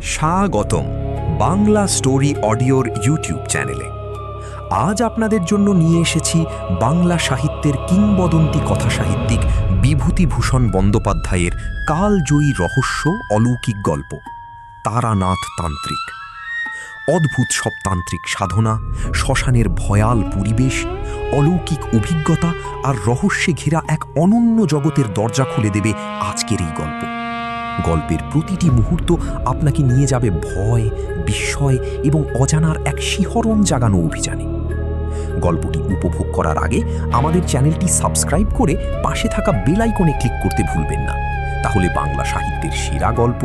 স্বাগতম Bangla story অডিওর YouTube চ্যানেলে। আজ আপনাদের জন্য নিয়ে এসেছি বাংলা সাহিত্যের কিংবদন্তি কথাসাহিত্যিক বিভূতিভূষণ বন্দ্যোপাধ্যায়ের কালজয়ী রহস্য অলৌকিক গল্প তারানাথ তান্ত্রিক। অদ্ভুত সব তান্ত্রিক সাধনা, শ্মশানের ভয়াল পরিবেশ, অলৌকিক অভিজ্ঞতা আর রহস্যে ঘেরা এক অনন্য জগতের দরজা খুলে দেবে আজকের এই গল্প। গল্পের প্রতিটি মুহূর্ত আপনাকে নিয়ে যাবে ভয়, বিস্ময় এবং অজানার এক শিহরণ জাগানো অভিযানে। গল্পটি উপভোগ করার আগে আমাদের চ্যানেলটি সাবস্ক্রাইব করে পাশে থাকা বেল আইকনে ক্লিক করতে ভুলবেন না। তাহলে বাংলা সাহিত্যের সেরা গল্প,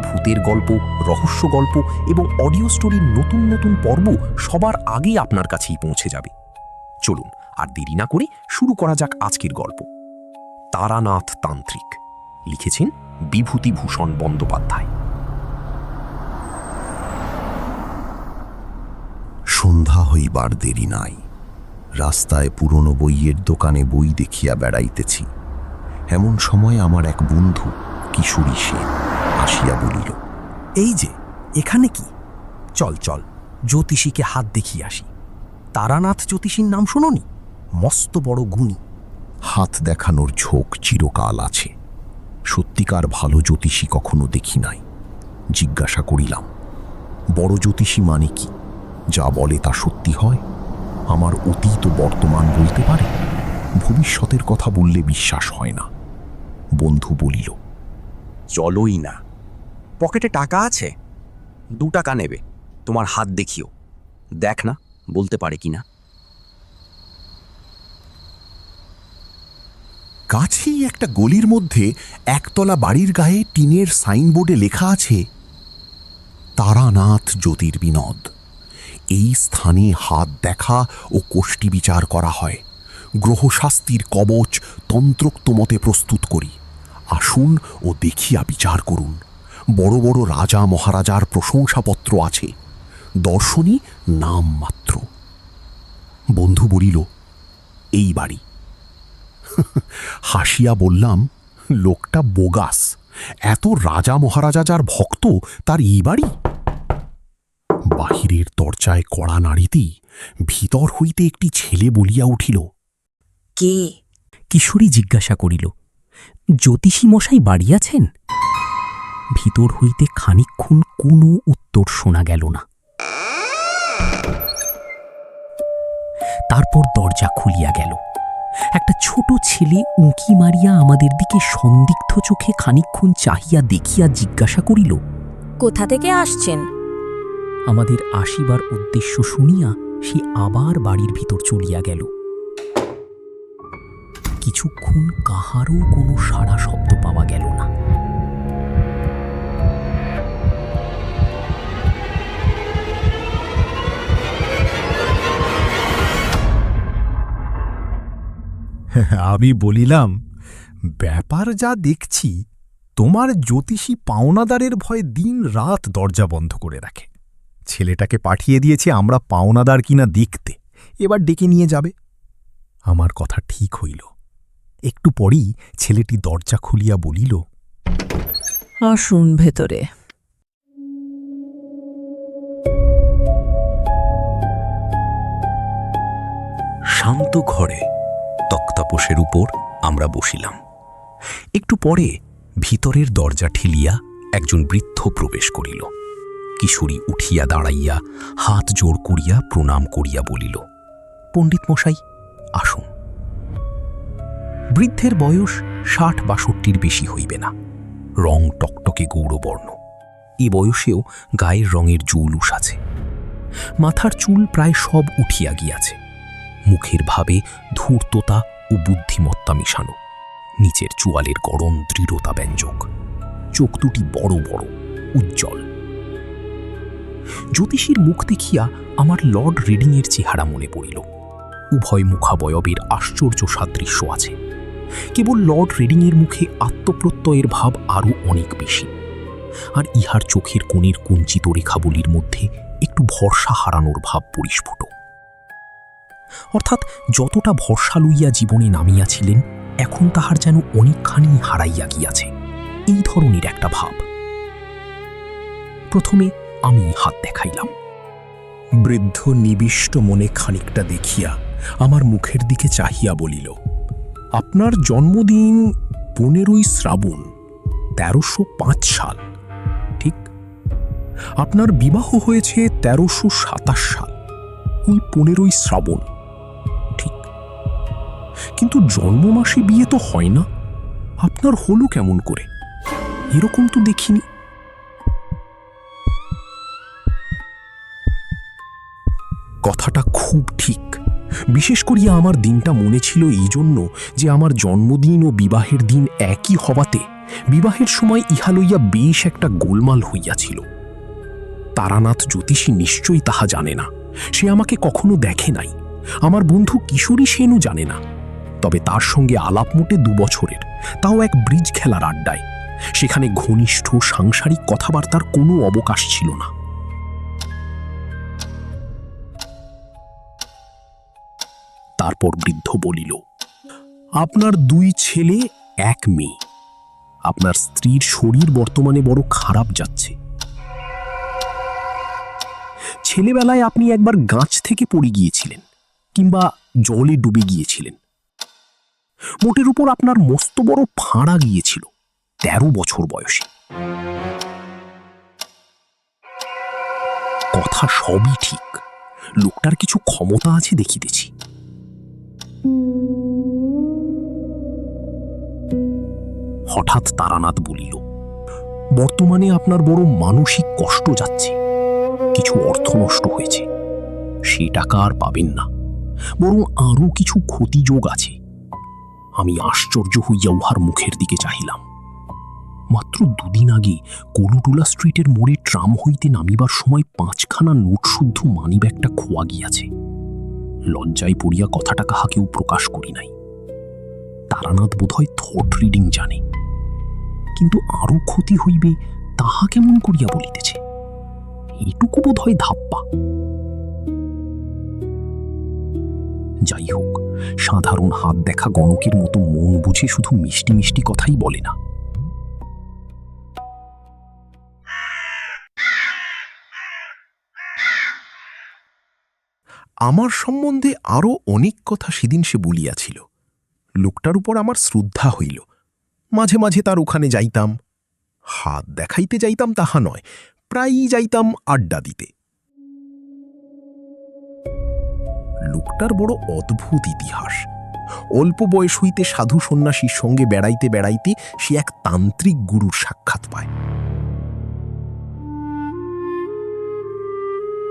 ভূতের গল্প, রহস্য গল্প এবং অডিও স্টোরির নতুন নতুন পর্ব সবার আগে আপনার কাছেই পৌঁছে যাবে। চলুন আর দেরি না করে শুরু করা যাক আজকের গল্প তারানাথ তান্ত্রিক। লিখেছেন বিভূতিভূষণ বন্দ্যোপাধ্যায়। সন্ধ্যা হইবার দেরি নাই। রাস্তায় পুরনো বইয়ের দোকানে বই দেখিয়া বেড়াইতেছি। এমন সময় আমার এক বন্ধু কিশোরী সেন আসিয়া বলিল, এই যে এখানে কি? চল চল, জ্যোতিষীকে হাত দেখিয়ে আসি। তারানাথ জ্যোতিষীর নাম শোনোনি? মস্ত বড় গুণী। হাত দেখানোর ঝোঁক চিরকাল আছে। সত্যিকার ভালো জ্যোতিষী কখনো দেখি নাই। জিজ্ঞাসা করিলাম, বড় জ্যোতিষী মানে কি? যা বলে তা সত্যি হয়? আমার অতীত ও বর্তমান বলতে পারে? ভবিষ্যতের কথা বললে বিশ্বাস হয় না। বন্ধু বলিল, চলোই না। পকেটে টাকা আছে, 2 টাকা নেবে, তোমার হাত দেখিও, দেখ না বলতে পারে কিনা। কাছেই একটা গলির মধ্যে একতলা বাড়ির গায়ে টিনের সাইনবোর্ডে লেখা আছে, তারানাথ জ্যোতির্বিনোদ। এই স্থানে হাত দেখা ও কোষ্ঠী বিচার করা হয়। গ্রহশাস্তির কবচ তন্ত্রোক্ত মতে প্রস্তুত করি। আসুন ও দেখিয়া বিচার করুন। বড় বড় রাজা মহারাজার প্রশংসাপত্র আছে। দর্শনী নাম মাত্র। বন্ধু বলিল, এই বাড়ি। হাসিয়া বললাম, লোকটা বোগাস। এত রাজা মহারাজা যার ভক্ত, তার এই বাড়ি? বাহিরের দরজায় কড়া নাড়িতেই ভিতর হইতে একটি ছেলে বলিয়া উঠিল, কে? কিশোরী জিজ্ঞাসা করিল, জ্যোতিষী মশাই বাড়ি আছেন? ভিতর হইতে খানিকক্ষণ কোনো উত্তর শোনা গেল না। তারপর দরজা খুলিয়া গেল। একটা ছোট ছেলে উঁকি মারিয়া আমাদের দিকে সন্দিগ্ধ চোখে খানিকক্ষণ চাহিয়া দেখিয়া জিজ্ঞাসা করিল, কোথা থেকে আসছেন? আমাদের আসিবার উদ্দেশ্য শুনিয়া সে আবার বাড়ির ভিতর চলিয়া গেল। কিছুক্ষণ কাহারও কোনো সাড়া শব্দ পাওয়া গেল না। আমি বলিলাম, ব্যাপার যা দেখছি, তোমার জ্যোতিষী পাওনাদারের ভয়ে দিন রাত দরজা বন্ধ করে রাখে। ছেলেটাকে পাঠিয়ে দিয়েছে আমরা পাওনাদার কিনা দেখতে, এবার ডেকে নিয়ে যাবে। আমার কথা ঠিক হইল। একটু পরেই ছেলেটি দরজা খুলিয়া বলিল, আসুন ভেতরে। শান্ত ঘরে তক্তাপোষের উপর আমরা বসিলাম। একটু পরে ভিতরের দরজা ঠেলিয়া একজন বৃদ্ধ প্রবেশ করিল। কিশোরী উঠিয়া দাঁড়াইয়া হাত জোড় করিয়া প্রণাম করিয়া বলিল, পণ্ডিত মশাই আসুন। বৃদ্ধের বয়স ৬০-৬২ বেশি হইবে না। রং টকটকে গৌরবর্ণ। এ বয়সেও গায়ের রঙের জৌলুস আছে। মাথার চুল প্রায় সব উঠিয়া গিয়াছে। মুখের ভাবে ধূর্ততা ও বুদ্ধিমত্তা মিশানো। নিচের চোয়ালের গড়ন দৃঢ়তা ব্যঞ্জক। চোখ দুটি বড় বড়, উজ্জ্বল। জ্যোতিষীর মুখ দেখিয়া আমার লর্ড রিডিংয়ের চেহারা মনে পড়িল। উভয় মুখাবয়বের আশ্চর্য সাদৃশ্য আছে। কেবল লর্ড রিডিংয়ের মুখে আত্মপ্রত্যয়ের ভাব আরও অনেক বেশি, আর ইহার চোখের কোণের কুঞ্চিত রেখাবলির মধ্যে একটু ভরসা হারানোর ভাব পরিস্ফুট। অর্থাৎ যতটা ভরসা লইয়া জীবনে নামিয়াছিলেন, এখন তাহার যেন অনেকখানি হারাইয়া গিয়াছে, এই ধরনের একটা ভাব। প্রথমে আমি হাত দেখাইলাম। বৃদ্ধ নিবিষ্ট মনে খানিকটা দেখিয়া আমার মুখের দিকে চাহিয়া বলিল, আপনার জন্মদিন 15ই শ্রাবণ 1305 সাল, ঠিক? আপনার বিবাহ হয়েছে 1327 সাল, ওই 15ই শ্রাবণ, ঠিক? কিন্তু জন্ম মাসে বিয়ে তো হয় না, আপনার হলো কেমন করে? এরকম তো দেখিনি। কথাটা খুব ঠিক। বিশেষ করিয়া আমার দিনটা মনে ছিল এই জন্য যে আমার জন্মদিন ও বিবাহের দিন একই হবাতে বিবাহের সময় ইহা লইয়া বেশ একটা গোলমাল হইয়াছিল। তারানাথ জ্যোতিষী নিশ্চয়ই তাহা জানে না, সে আমাকে কখনো দেখে নাই। আমার বন্ধু কিশোরী সেনও জানে না, তবে তার সঙ্গে আলাপ মোটে 2 বছরের, তাও এক ব্রিজ খেলার আড্ডায়। সেখানে ঘনিষ্ঠ সাংসারিক কথাবার্তার কোনো অবকাশ ছিল না। তারপর বৃদ্ধ বলিল, আপনার 2 ছেলে 1 মেয়ে। আপনার স্ত্রীর শরীর বর্তমানে বড় খারাপ যাচ্ছে। ছেলেবেলায় আপনি একবার গাছ থেকে পড়ে গিয়েছিলেন, কিংবা জলে ডুবে গিয়েছিলেন। মোটের উপর আপনার মস্ত বড় ফাঁড়া গিয়েছিল 13 বছর বয়সে। কথা সবই ঠিক, লোকটার কিছু ক্ষমতা আছে দেখিতেছি। হঠাৎ তারানাথ বলিল, বর্তমানে আপনার বড় মানসিক কষ্ট যাচ্ছে, কিছু অর্থ নষ্ট হয়েছে, সে টাকা আর পাবেন না, বরং আরো কিছু ক্ষতিযোগ আছে। আমি আশ্চর্য হইয়া উহার মুখের দিকে চাহিলাম। মাত্র 2 দিন আগে কলুটোলা স্ট্রিটের মোড়ে ট্রাম হইতে নামিবার সময় 5খানা নোট শুদ্ধ মানিব্যাগটা খোয়া গিয়াছে। লজ্জায় পড়িয়া কথাটা কাহাকেও প্রকাশ করি নাই। তারানাথ বোধহয় থট রিডিং জানে, কিন্তু আরো ক্ষতি হইবে তাহা কেমন করিয়া বলিতেছে, এটুকু বোধহয় ধাপ্পা। যাই হোক, সাধারণ হাত দেখা গণকের মতো মন বুঝে শুধু মিষ্টি মিষ্টি কথাই বলে না। আমার সম্বন্ধে আরো অনেক কথা সেদিন সে বলিয়াছিল। লোকটার উপর আমার শ্রদ্ধা হইল। মাঝে মাঝে তার ওখানে যাইতাম, হাত দেখাইতে যাইতাম তাহা নয়, প্রায়ই যাইতাম আড্ডা দিতে। লোকটার বড় অদ্ভুত ইতিহাস। অল্প বয়স হইতে সাধু সন্ন্যাসীর সঙ্গে বেড়াইতে বেড়াইতে সে এক তান্ত্রিক গুরুর সাক্ষাৎ পায়।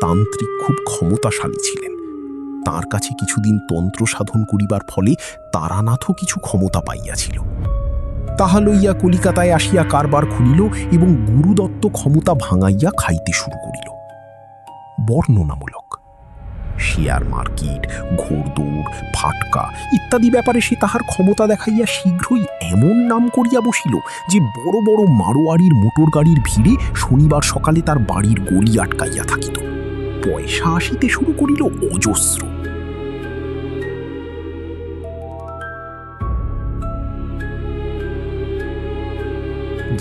তান্ত্রিক খুব ক্ষমতাশালী ছিলেন। তার কাছে কিছুদিন তন্ত্র সাধন করিবার ফলে তারানাথও কিছু ক্ষমতা পাইয়াছিল। তাহা লইয়া কলিকাতায় আসিয়া কারবার খুলিল এবং গুরুদত্ত ক্ষমতা ভাঙাইয়া খাইতে শুরু করিল। বর্ণনামূলক শেয়ার মার্কেট, ঘোড়দৌড়, ফাটকা ইত্যাদি ব্যাপারে সে তাহার ক্ষমতা দেখাইয়া শীঘ্রই এমন নাম করিয়া বসিল যে বড় বড় মারোয়ারির মোটর গাড়ির ভিড়ে শনিবার সকালে তার বাড়ির গলি আটকাইয়া থাকিত। পয়সা আসিতে শুরু করিল অজস্র।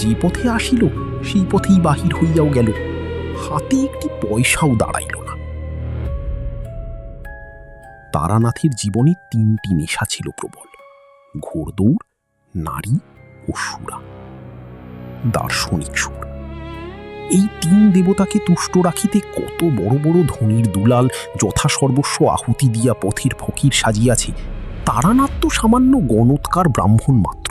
যে পথে আসিল সেই পথেই বাহির হইয়াও গেল, হাতে একটি পয়সাও দাঁড়াইল না। তারানাথের জীবনে 3টি নেশা ছিল প্রবল: ঘোড়দৌড়, নারী ও সুরা, দার্শনিক সুর। এই 3 দেবতাকে তুষ্ট রাখিতে কত বড় বড় ধনির দুলাল যথাসর্বস্ব আহুতি দিয়া পথের ফকির সাজিয়াছে, তারানাথ তো সামান্য গণৎকার ব্রাহ্মণ মাত্র।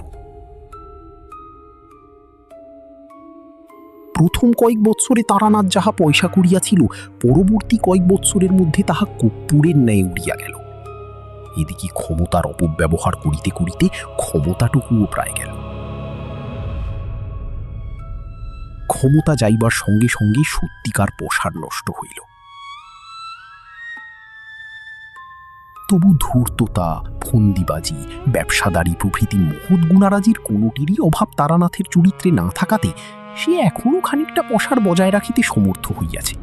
প্রথম কয়েক বৎসরে তারানাথ যাহা পয়সা করিয়াছিল, পরবর্তী কয়েক বৎসরের মধ্যে তাহা কর্পূরের ন্যায় উড়িয়া গেল। এদিকে ক্ষমতার অপব্যবহার করিতে করিতে ক্ষমতাটুকুও প্রায় গেল। ক্ষমতা যাইবার সঙ্গে সঙ্গে সত্যিকার পসার নষ্ট হইল। তবু ধূর্ততা, ফন্দিবাজি, ব্যবসাদারি প্রভৃতি মহৎ গুণারাজির কোনোটিরই অভাব তারানাথের চরিত্রে না থাকাতে সে এখনো খানিকটা পসার বজায় রাখিতে সমর্থ হইয়াছে।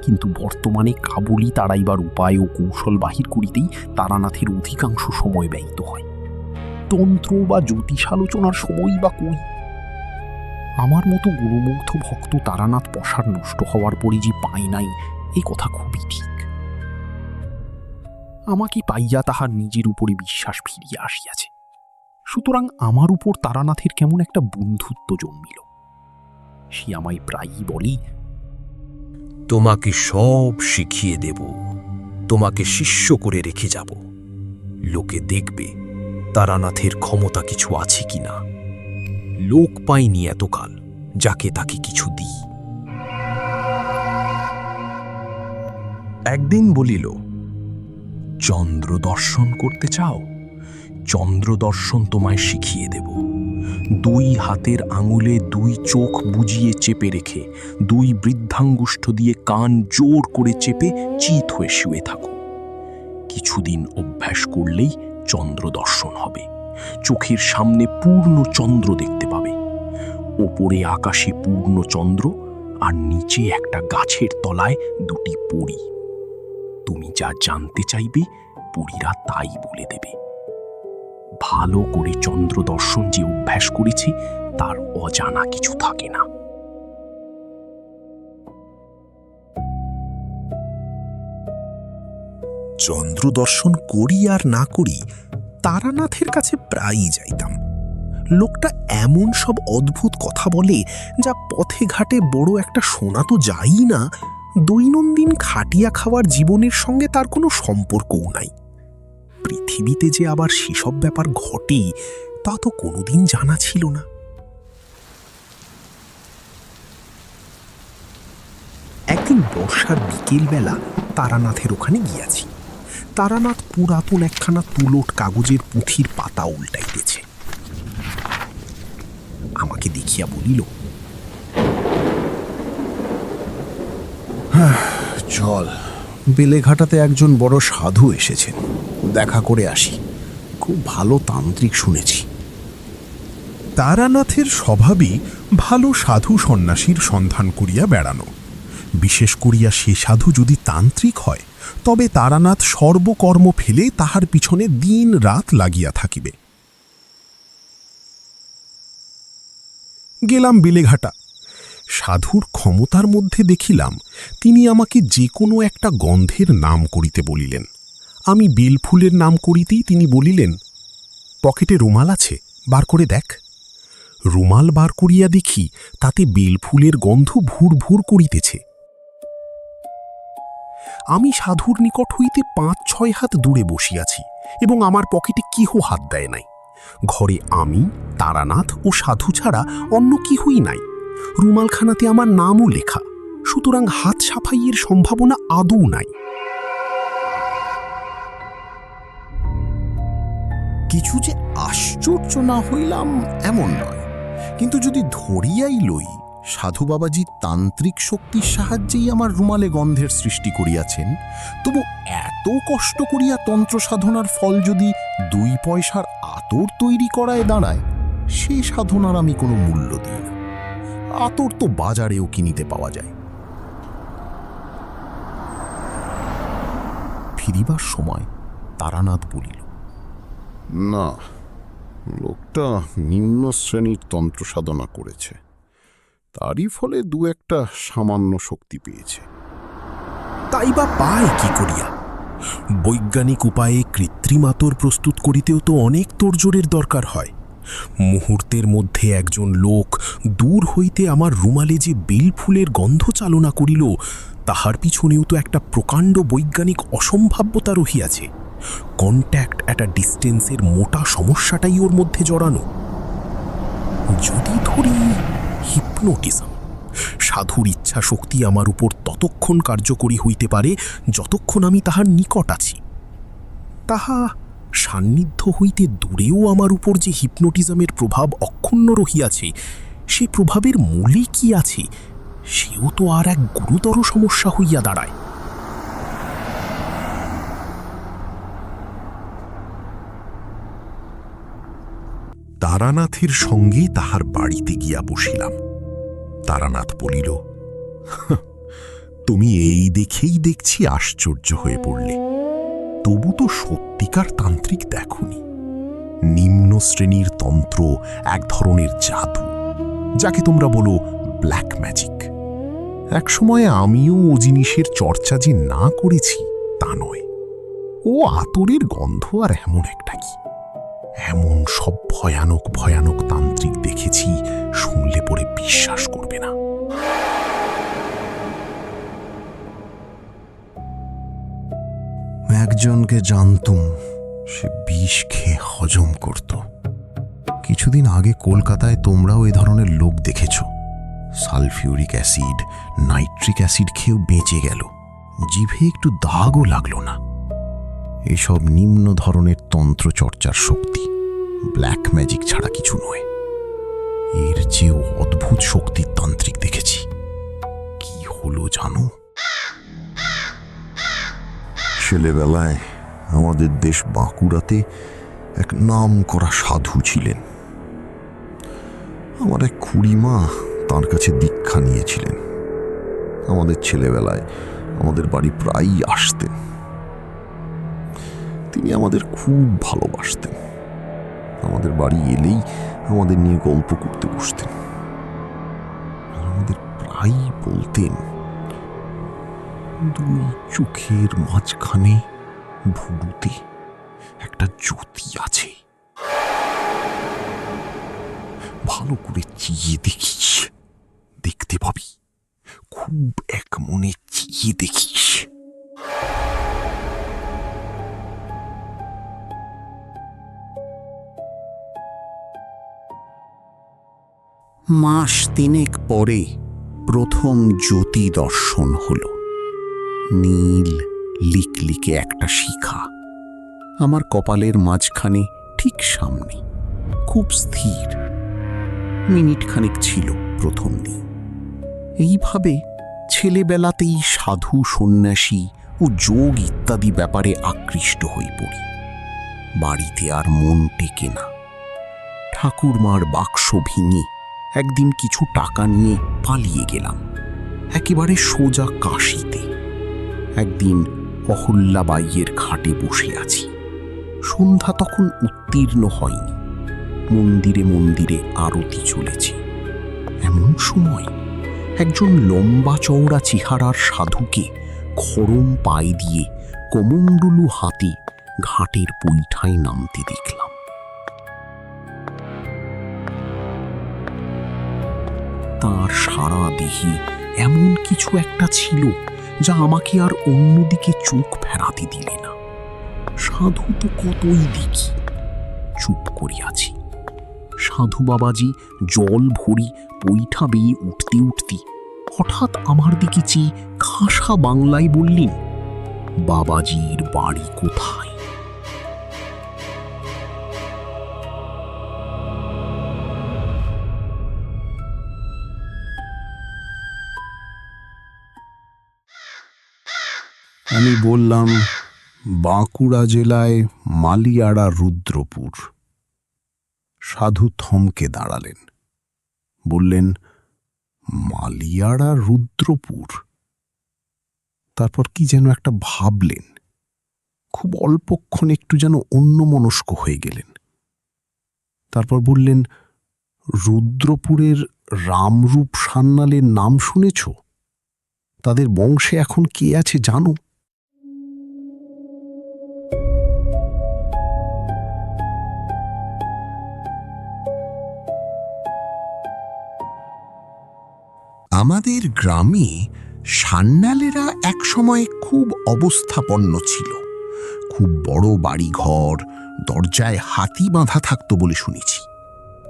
কিন্তু বর্তমানে কাবুলি তাড়াইবার উপায় ও কৌশল বাহির করিতেই তারানাথের অধিকাংশ সময় ব্যয়িত হয়। তন্ত্র বা জ্যোতিষালোচনার সময় বা কই। আমার মতো গুরুমুগ্ধ ভক্ত তারানাথ পসার নষ্ট হওয়ার পরই যে পায় নাই, এই কথা খুবই ঠিক। আমাকে পাইয়া তাহার নিজের উপরে বিশ্বাস ফিরিয়া আসিয়াছে, সুতরাং আমার উপর তারানাথের কেমন একটা বন্ধুত্ব জন্মিল। সে আমায় প্রায়ই বলি, তোমাকে সব শিখিয়ে দেব, তোমাকে শিষ্য করে রেখে যাব। লোকে দেখবে তারানাথের ক্ষমতা কিছু আছে কিনা। লোক পাইনি এতকাল যাকে তাকে কিছু দিই। একদিন বলিল, চন্দ্র দর্শন করতে চাও? চন্দ্র দর্শন তোমায় শিখিয়ে দেব। 2 হাতের আঙুলে 2 চোখ বুজিয়ে চেপে রেখে 2 বৃদ্ধাঙ্গুষ্ঠ দিয়ে কান জোর করে চেপে চিত হয়ে শুয়ে থাকো। কিছুদিন অভ্যাস করলেই চন্দ্র দর্শন হবে। চোখের সামনে পূর্ণ চন্দ্র দেখতে পাবে। ওপরে আকাশে পূর্ণ চন্দ্র, আর নিচে একটা গাছের তলায় 2টি পরী। তুমি যা জানতে চাইবে পরীরা তাই বলে দেবে। ভালো করে চন্দ্র দর্শন যে অভ্যাস করেছে তার অজানা কিছু থাকে না। চন্দ্র দর্শন করি আর না করি, তারানাথের কাছে প্রায়ই যাইতাম। লোকটা এমন সব অদ্ভুত কথা বলে যা পথে ঘাটে বড় একটা শোনা তো যায়ই না, দৈনন্দিন খাটিয়া খাওয়ার জীবনের সঙ্গে তার কোনো সম্পর্কও নাই। পৃথিবীতে যে আবার সেসব ব্যাপার ঘটে তা তো কোনোদিন জানা ছিল না। একদিন বর্ষার বিকেলবেলা তারানাথের ওখানে গিয়াছি। তারানাথ পুরাতন একখানা তুলোট কাগজের পুঁথির পাতা উল্টাইতেছে। আমাকে দেখিয়া বলিল, চল, বেলেঘাটাতে একজন বড় সাধু এসেছেন, দেখা করে আসি। খুব ভালো তান্ত্রিক শুনেছি। তারানাথের স্বভাবই ভালো সাধু সন্ন্যাসীর সন্ধান করিয়া বেড়ানো। বিশেষ করিয়া সে সাধু যদি তান্ত্রিক হয়, তবে তারানাথ সর্বকর্ম ফেলে তাহার পিছনে দিন রাত লাগিয়া থাকিবে। গেলাম বেলেঘাটা। সাধুর ক্ষমতার মধ্যে দেখিলাম তিনি আমাকে যে কোনো একটা গন্ধের নাম করিতে বলিলেন। আমি বেলফুলের নাম করিতেই তিনি বলিলেন, পকেটে রুমাল আছে, বার করে দেখ। রুমাল বার করিয়া দেখি তাতে বেলফুলের গন্ধ ভুর ভুর করিতেছে। আমি সাধুর নিকট হইতে 5-6 হাত দূরে বসিয়াছি এবং আমার পকেটে কেহ হাত দেয় নাই। ঘরে আমি, তারানাথ ও সাধু ছাড়া অন্য কেহই নাই। রুমালখানাতে আমার নামও লেখা, সুতরাং হাত সাফাইয়ের সম্ভাবনা আদৌ নাই। কিছু যে আশ্চর্য না হইলাম এমন নয়, কিন্তু যদি ধরিয়াই লই সাধু বাবাজি তান্ত্রিক শক্তির সাহায্যেই আমার রুমালে গন্ধের সৃষ্টি করিয়াছেন, তবু এত কষ্ট করিয়া তন্ত্র সাধনার ফল যদি 2 পয়সার আতর তৈরি করায় দাঁড়ায়, সে সাধনার আমি কোনো মূল্য দিই না। আতর তো বাজারেও কিনিতে পাওয়া যায়। ফিরিবার সময় তারানাথ বলিল, না, লোকটা নিম্ন শ্রেণীর তন্ত্র সাধনা করেছে, তারই ফলে 2-1টা সামান্য শক্তি পেয়েছে। তাই বা পায় কি করিয়া? বৈজ্ঞানিক উপায়ে কৃত্রিম আতর প্রস্তুত করিতেও তো অনেক তোড়জোড়ের দরকার হয়। মুহূর্তের মধ্যে একজন লোক দূর হইতে আমার রুমালে যে বেলফুলের গন্ধ চালনা করিল, তাহার পিছনেও তো একটা প্রকাণ্ড বৈজ্ঞানিক অসম্ভাব্যতা রহিয়াছে। কন্ট্যাক্ট অ্যাট আ ডিস্টেন্সের মোটা সমস্যাটাই ওর মধ্যে জড়ানো। যদি ধরি হিপনোটিজম, সাধুর ইচ্ছা শক্তি আমার উপর ততক্ষণ কার্যকরী হইতে পারে যতক্ষণ আমি তাহার নিকট আছি। তাহা সান্নিধ্য হইতে দূরেও আমার উপর যে হিপনোটিজমের প্রভাব অক্ষুণ্ণ রহিয়াছে, সে প্রভাবের মূলে কি আছে, সেও তো আর এক গুরুতর সমস্যা হইয়া দাঁড়ায়। তারানাথের সঙ্গে তাহার বাড়িতে গিয়া বসিলাম। তারানাথ বলিল, তুমি এই দেখেই দেখছি আশ্চর্য হয়ে পড়লে, তবু তো সত্যিকার তান্ত্রিক দেখনি। নিম্ন শ্রেণীর তন্ত্র এক ধরনের জাদু, যাকে তোমরা বলো ব্ল্যাক ম্যাজিক। একসময় আমিও ও জিনিসের চর্চা যে না করেছি তা নয়। ও আতরের গন্ধ আর এমন একটা কি, এমন সব ভয়ানক ভয়ানক তান্ত্রিক দেখেছি, শুনলে পরে বিশ্বাস করবে না। একজনকে জানতুম, সে বিষ খেয়ে হজম করত। কিছুদিন আগে কলকাতায় তোমরাও এ ধরনের লোক দেখেছ। সালফিউরিক অ্যাসিড, নাইট্রিক অ্যাসিড খেয়েও বেঁচে গেল, জিভে একটু দাগও লাগলো না। এসব নিম্ন ধরনের তন্ত্রচর্চার শক্তি, ব্ল্যাক ম্যাজিক ছাড়া কিছু নয়। এর চেয়েও অদ্ভুত শক্তির তান্ত্রিক দেখেছি। কি হলো জানো? ছেলেবেলায় আমাদের দেশ বাঁকুড়াতে এক নাম করা সাধু ছিলেন। আমার এক খুড়িমা তার কাছে দীক্ষা নিয়েছিলেন। আমাদের ছেলেবেলায় আমাদের বাড়ি প্রায়ই আসতেন। তিনি আমাদের খুব ভালোবাসতেন। আমাদের বাড়ি এলেই আমাদের নিয়ে গল্প করতে বসতেন। আমাদের প্রায়ই বলতেন, দুই চোখের মাঝখানে ভুরুতে একটা জ্যোতি আছে, ভালো করে চিয়ে দেখিস, দেখতে পাবি। খুব এক মনে চিয়ে দেখিস। মাস তিনেক পরে প্রথম জ্যোতি দর্শন হল। নীল লিকলিকে একটা শিখা আমার কপালের মাঝখানে ঠিক সামনে, খুব স্থির। মিনিট খানিক ছিল প্রথম দিন। এইভাবে ছেলেবেলাতেই সাধু, সন্ন্যাসী ও যোগ ইত্যাদি ব্যাপারে আকৃষ্ট হয়ে পড়ি। বাড়িতে আর মন টেকে না। ঠাকুরমার বাক্স ভেঙে একদিন কিছু টাকা নিয়ে পালিয়ে গেলাম, একেবারে সোজা কাশিতে। একদিন অহল্যাবাইয়ের ঘাটে বসে আছি। সন্ধ্যা তখন উত্তীর্ণ হয়নি। মন্দিরে মন্দিরে আরতি চলেছে। এমন সময় একজন লম্বা চওড়া চেহারার সাধুকে খড়ম পায়ে দিয়ে কমণ্ডলু হাতে ঘাটের পৈঠায় নামতে দেখলাম। তার সারা দেহে এমন কিছু একটা ছিল যা আমাকে আর অন্যদিকে চোখ ফেরাতে দিলে না। সাধু তো কতই দেখি, চুপ করে আছি। সাধু বাবাজি জল ভরি পৈঠা বেয়ে উঠতে উঠতে হঠাৎ আমার দিকে চেয়ে খাসা বাংলায় বললেন, বাবাজির বাড়ি কোথায়? আমি বললাম, বাঁকুড়া জেলায় মালিয়াড়া রুদ্রপুর। সাধু থমকে দাঁড়ালেন, বললেন, মালিয়াড়া রুদ্রপুর? তারপর কি যেন একটা ভাবলেন। খুব অল্পক্ষণ একটু যেন অন্যমনস্ক হয়ে গেলেন। তারপর বললেন, রুদ্রপুরের রামরূপ সান্যালের নাম শুনেছ? তাদের বংশে এখন কে আছে জানো? আমাদের গ্রামে সান্যালেরা একসময় খুব অবস্থাপন্ন ছিল। খুব বড় বাড়িঘর, দরজায় হাতি বাঁধা থাকতো বলে শুনেছি।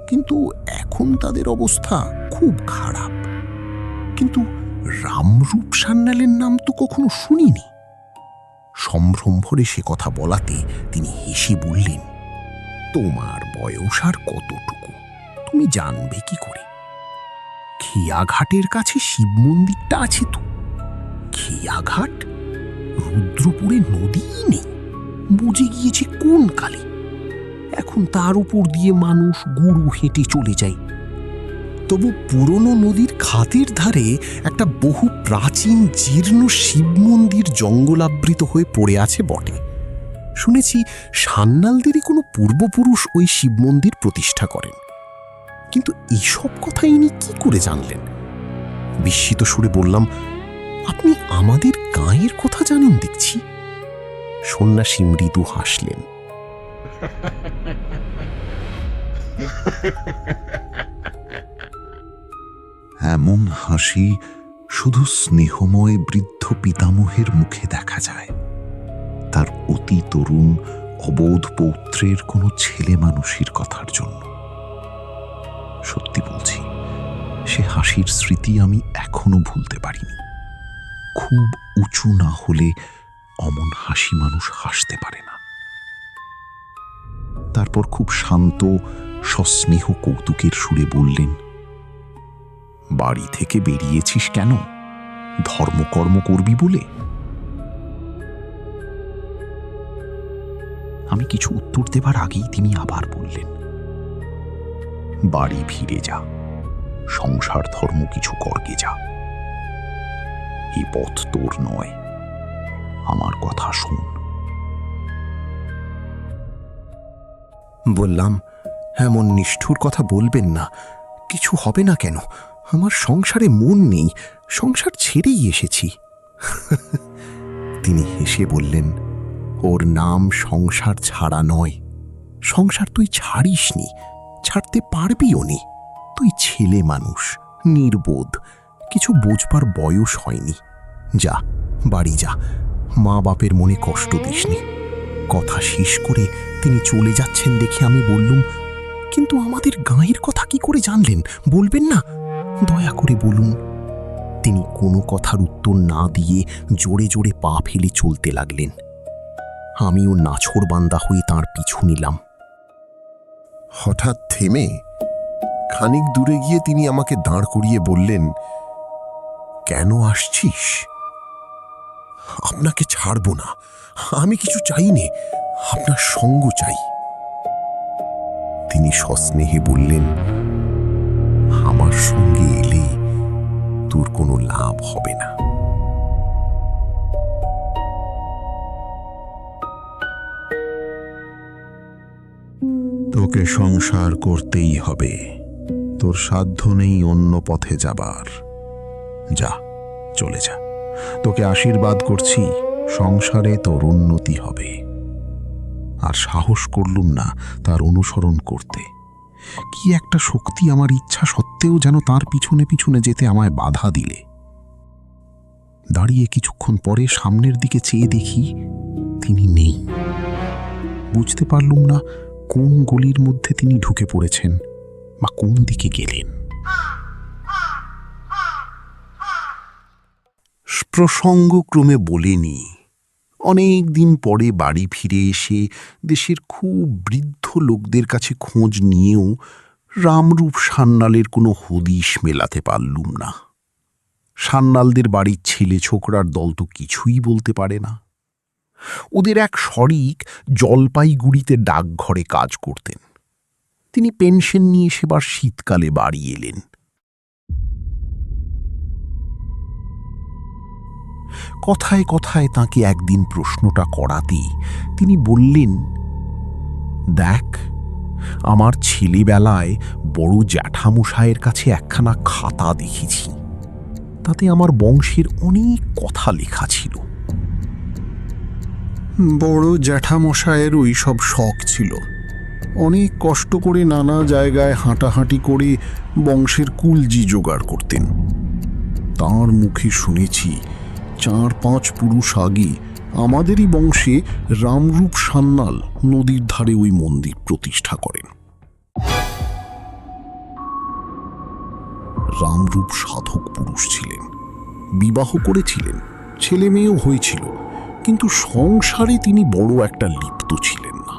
কিন্তু এখন তাদের অবস্থা খুব খারাপ। কিন্তু রামরূপ সান্যালের নাম তো কখনো শুনিনি। সম্ভ্রম ভরে সে কথা বলাতে তিনি হেসে বললেন, তোমার বয়স আর কতটুকু, তুমি জানবে কি করে? খেয়াঘাটের কাছে শিব মন্দিরটা আছে তো। খেয়াঘাট? রুদ্রপুরে নদীই নেই, বুঝে গিয়েছে কোন কালে। এখন তার উপর দিয়ে মানুষ গরু হেঁটে চলে যায়। তবু পুরনো নদীর খাতের ধারে একটা বহু প্রাচীন জীর্ণ শিব মন্দির জঙ্গলাবৃত হয়ে পড়ে আছে বটে। শুনেছি সান্যালদেরই কোনো পূর্বপুরুষ ওই শিব মন্দির প্রতিষ্ঠা করেন। কিন্তু এইসব কথা ইনি কি করে জানলেন? বিস্মিত সুরে বললাম, আপনি আমাদের গাঁয়ের কথা জানেন দেখছি। সন্ন্যাসী মৃদু হাসলেন। এমন হাসি শুধু স্নেহময় বৃদ্ধ পিতামহের মুখে দেখা যায়, তার অতি তরুণ অবোধ পৌত্রের কোনো ছেলে মানুষের কথার জন্য। সত্যি বলছি, সে হাসির স্মৃতি আমি এখনো ভুলতে পারিনি। খুব উঁচু না হলে অমন হাসি মানুষ হাসতে পারে না। তারপর খুব শান্ত সস্নেহ কৌতুকের সুরে বললেন, বাড়ি থেকে বেরিয়েছিস কেন? ধর্মকর্ম করবি বলে? আমি কিছু উত্তর দেবার আগেই তিনি আবার বললেন, বাড়ি ফিরে যা, সংসার ধর্ম কিছু করগে যা। এই পথ তোর নয়, আমার কথা শোন। বললাম, এমন নিষ্ঠুর কথা বলবেন না, কিছু হবে না কেন? আমার সংসারে মন নেই, সংসার ছেড়েই এসেছি। তিনি হেসে বললেন, ওর নাম সংসার ছাড়া নয়। সংসার তুই ছাড়িসনি, ছাড়তে পারবিও নি। তুই ছেলে মানুষ, নির্বোধ, কিছু বোঝবার বয়স হয়নি। যা, বাড়ি যা, মা বাপের মনে কষ্ট দিসনি। কথা শেষ করে তিনি চলে যাচ্ছেন দেখে আমি বললুম, কিন্তু আমাদের গাঁয়ের কথা কি করে জানলেন? বলবেন না? দয়া করে বলুন। তিনি কোনো কথার উত্তর না দিয়ে জোরে জোরে পা ফেলে চলতে লাগলেন। আমিও নাছোড়বান্দা হয়ে তাঁর পিছু নিলাম। হঠাৎ থেমে খানিক দূরে গিয়ে তিনি আমাকে দাঁড় করিয়ে বললেন, কেন আসছিস? আপনাকে ছাড়ব না, আমি কিছু চাই নে, আপনার সঙ্গ চাই। তিনি সস্নেহে বললেন, আমার সঙ্গে এলে তোর কোনো লাভ হবে না। তোকে সংসার করতেই হবে, তোর সাধ্য নেই অন্য পথে যাবার। যা, চলে যা, তোকে আশীর্বাদ করছি, সংসারে তোর উন্নতি হবে। আর সাহস করলুম না তার অনুসরণ করতে। কি একটা শক্তি আমার ইচ্ছা সত্ত্বেও যেন তার পিছনে পিছনে যেতে আমায় বাধা দিলে। দাঁড়িয়ে কিছুক্ষণ পরে সামনের দিকে চেয়ে দেখি তিনি নেই। বুঝতে পারলুম না কোন গলির মধ্যে তিনি ঢুকে পড়েছেন বা কোন দিকে গেলেন। প্রসঙ্গক্রমে বলেনি, অনেক দিন পরে বাড়ি ফিরে এসে দেশের খুব বৃদ্ধ লোকদের কাছে খোঁজ নিয়েও রামরূপ সান্যালের কোনো হদিশ মেলাতে পারলুম না। সান্যালদের বাড়ির ছেলে ছোকরার দল তো কিছুই বলতে পারে না। ওদের এক শরিক জলপাইগুড়িতে ডাকঘরে কাজ করতেন। তিনি পেনশন নিয়ে সেবার শীতকালে বাড়ি এলেন। কথায় কথায় তাকে একদিন প্রশ্নটা করাতেই তিনি বললেন, দেখ, আমার ছেলেবেলায় বড় জ্যাঠামশায়ের কাছে একখানা খাতা দেখেছি। তাতে আমার বংশের অনেক কথা লেখা ছিল। বড় জ্যাঠামশায়ের ওই সব শখ ছিল। অনেক কষ্ট করে নানা জায়গায় হাঁটাহাঁটি করে বংশের কুলজি জোগাড় করতেন। তাঁর মুখে শুনেছি 4-5 পুরুষ আগে আমাদেরই বংশে রামরূপ সান্যাল নদীর ধারে ওই মন্দির প্রতিষ্ঠা করেন। রামরূপ সাধক পুরুষ ছিলেন, বিবাহ করেছিলেন, ছেলে মেয়েও হয়েছিল, কিন্তু সংসারে তিনি বড় একটা লিপ্ত ছিলেন না।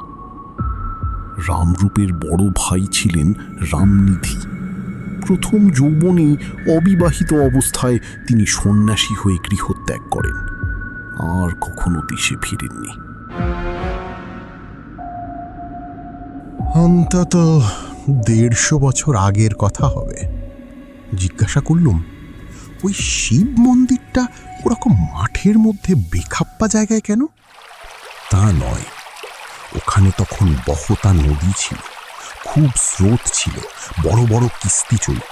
রামরূপের বড় ভাই ছিলেন রামনিধি। প্রথম যৌবনেই অবিবাহিত অবস্থায় তিনি সন্ন্যাসী হয়ে গৃহত্যাগ করেন, আর কখনো দেশে ফিরেননি। অন্তত 150 বছর আগের কথা হবে। জিজ্ঞাসা করলুম, ওই শিব মন্দিরটা ওরকম মাঠের মধ্যে বেখাপ্পা জায়গায় কেন? তা নয়, ওখানে তখন বহতা নদী ছিল, খুব স্রোত ছিল, বড় বড় কিস্তি চলত।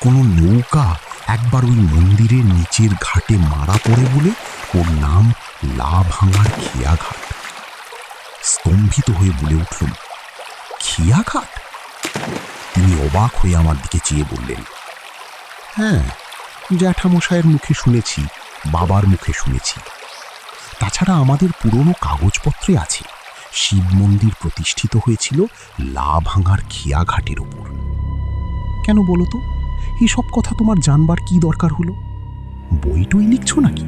কোনো নৌকা একবার ওই মন্দিরের নিচের ঘাটে মারা পড়ে বলে ওর নাম লাভাঙার খেয়াঘাট। স্তম্ভিত হয়ে বলে উঠল, খেয়াঘাট? তিনি অবাক হয়ে আমার দিকে চেয়ে বললেন, হ্যাঁ, জ্যাঠামশায়ের মুখে শুনেছি, বাবার মুখে শুনেছি। তাছাড়া আমাদের পুরনো কাগজপত্রে আছে শিব মন্দির প্রতিষ্ঠিত হয়েছিল লাভাঙার খেয়াঘাটের ওপর। কেন বলো তো, এসব কথা তোমার জানবার কি দরকার হলো? বইটই লিখছ নাকি?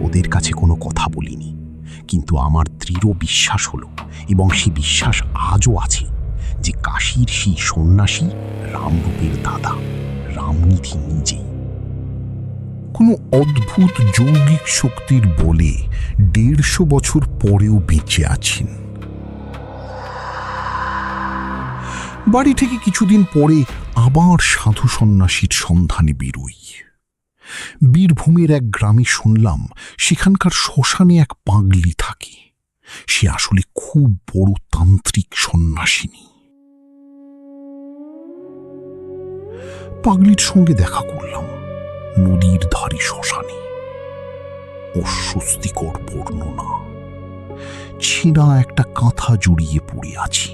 ওদের কাছে কোনো কথা বলিনি, কিন্তু আমার দৃঢ় বিশ্বাস হলো, এবং সে বিশ্বাস আজও আছে, যে কাশীর সেই সন্ন্যাসী রামরূপের দাদা রামনিধি নিজেই। কোনো অদ্ভুত যৌগিক শক্তির বলে 150 বছর পরেও বেঁচে আছেন। বাড়ি থেকে কিছুদিন পরে আবার সাধু সন্ন্যাসীর সন্ধানে বেরোই। বীরভূমের এক গ্রামে শুনলাম সেখানকার শ্মশানে এক পাগলি থাকে। সে আসলে খুব বড় তান্ত্রিক সন্ন্যাসিনী। পাগলির সঙ্গে দেখা করলাম নদীর ধারে শ্মশানে। অস্বস্তিকর বর্ণনা। ছেঁড়া একটা কাঁথা জড়িয়ে পড়ে আছি।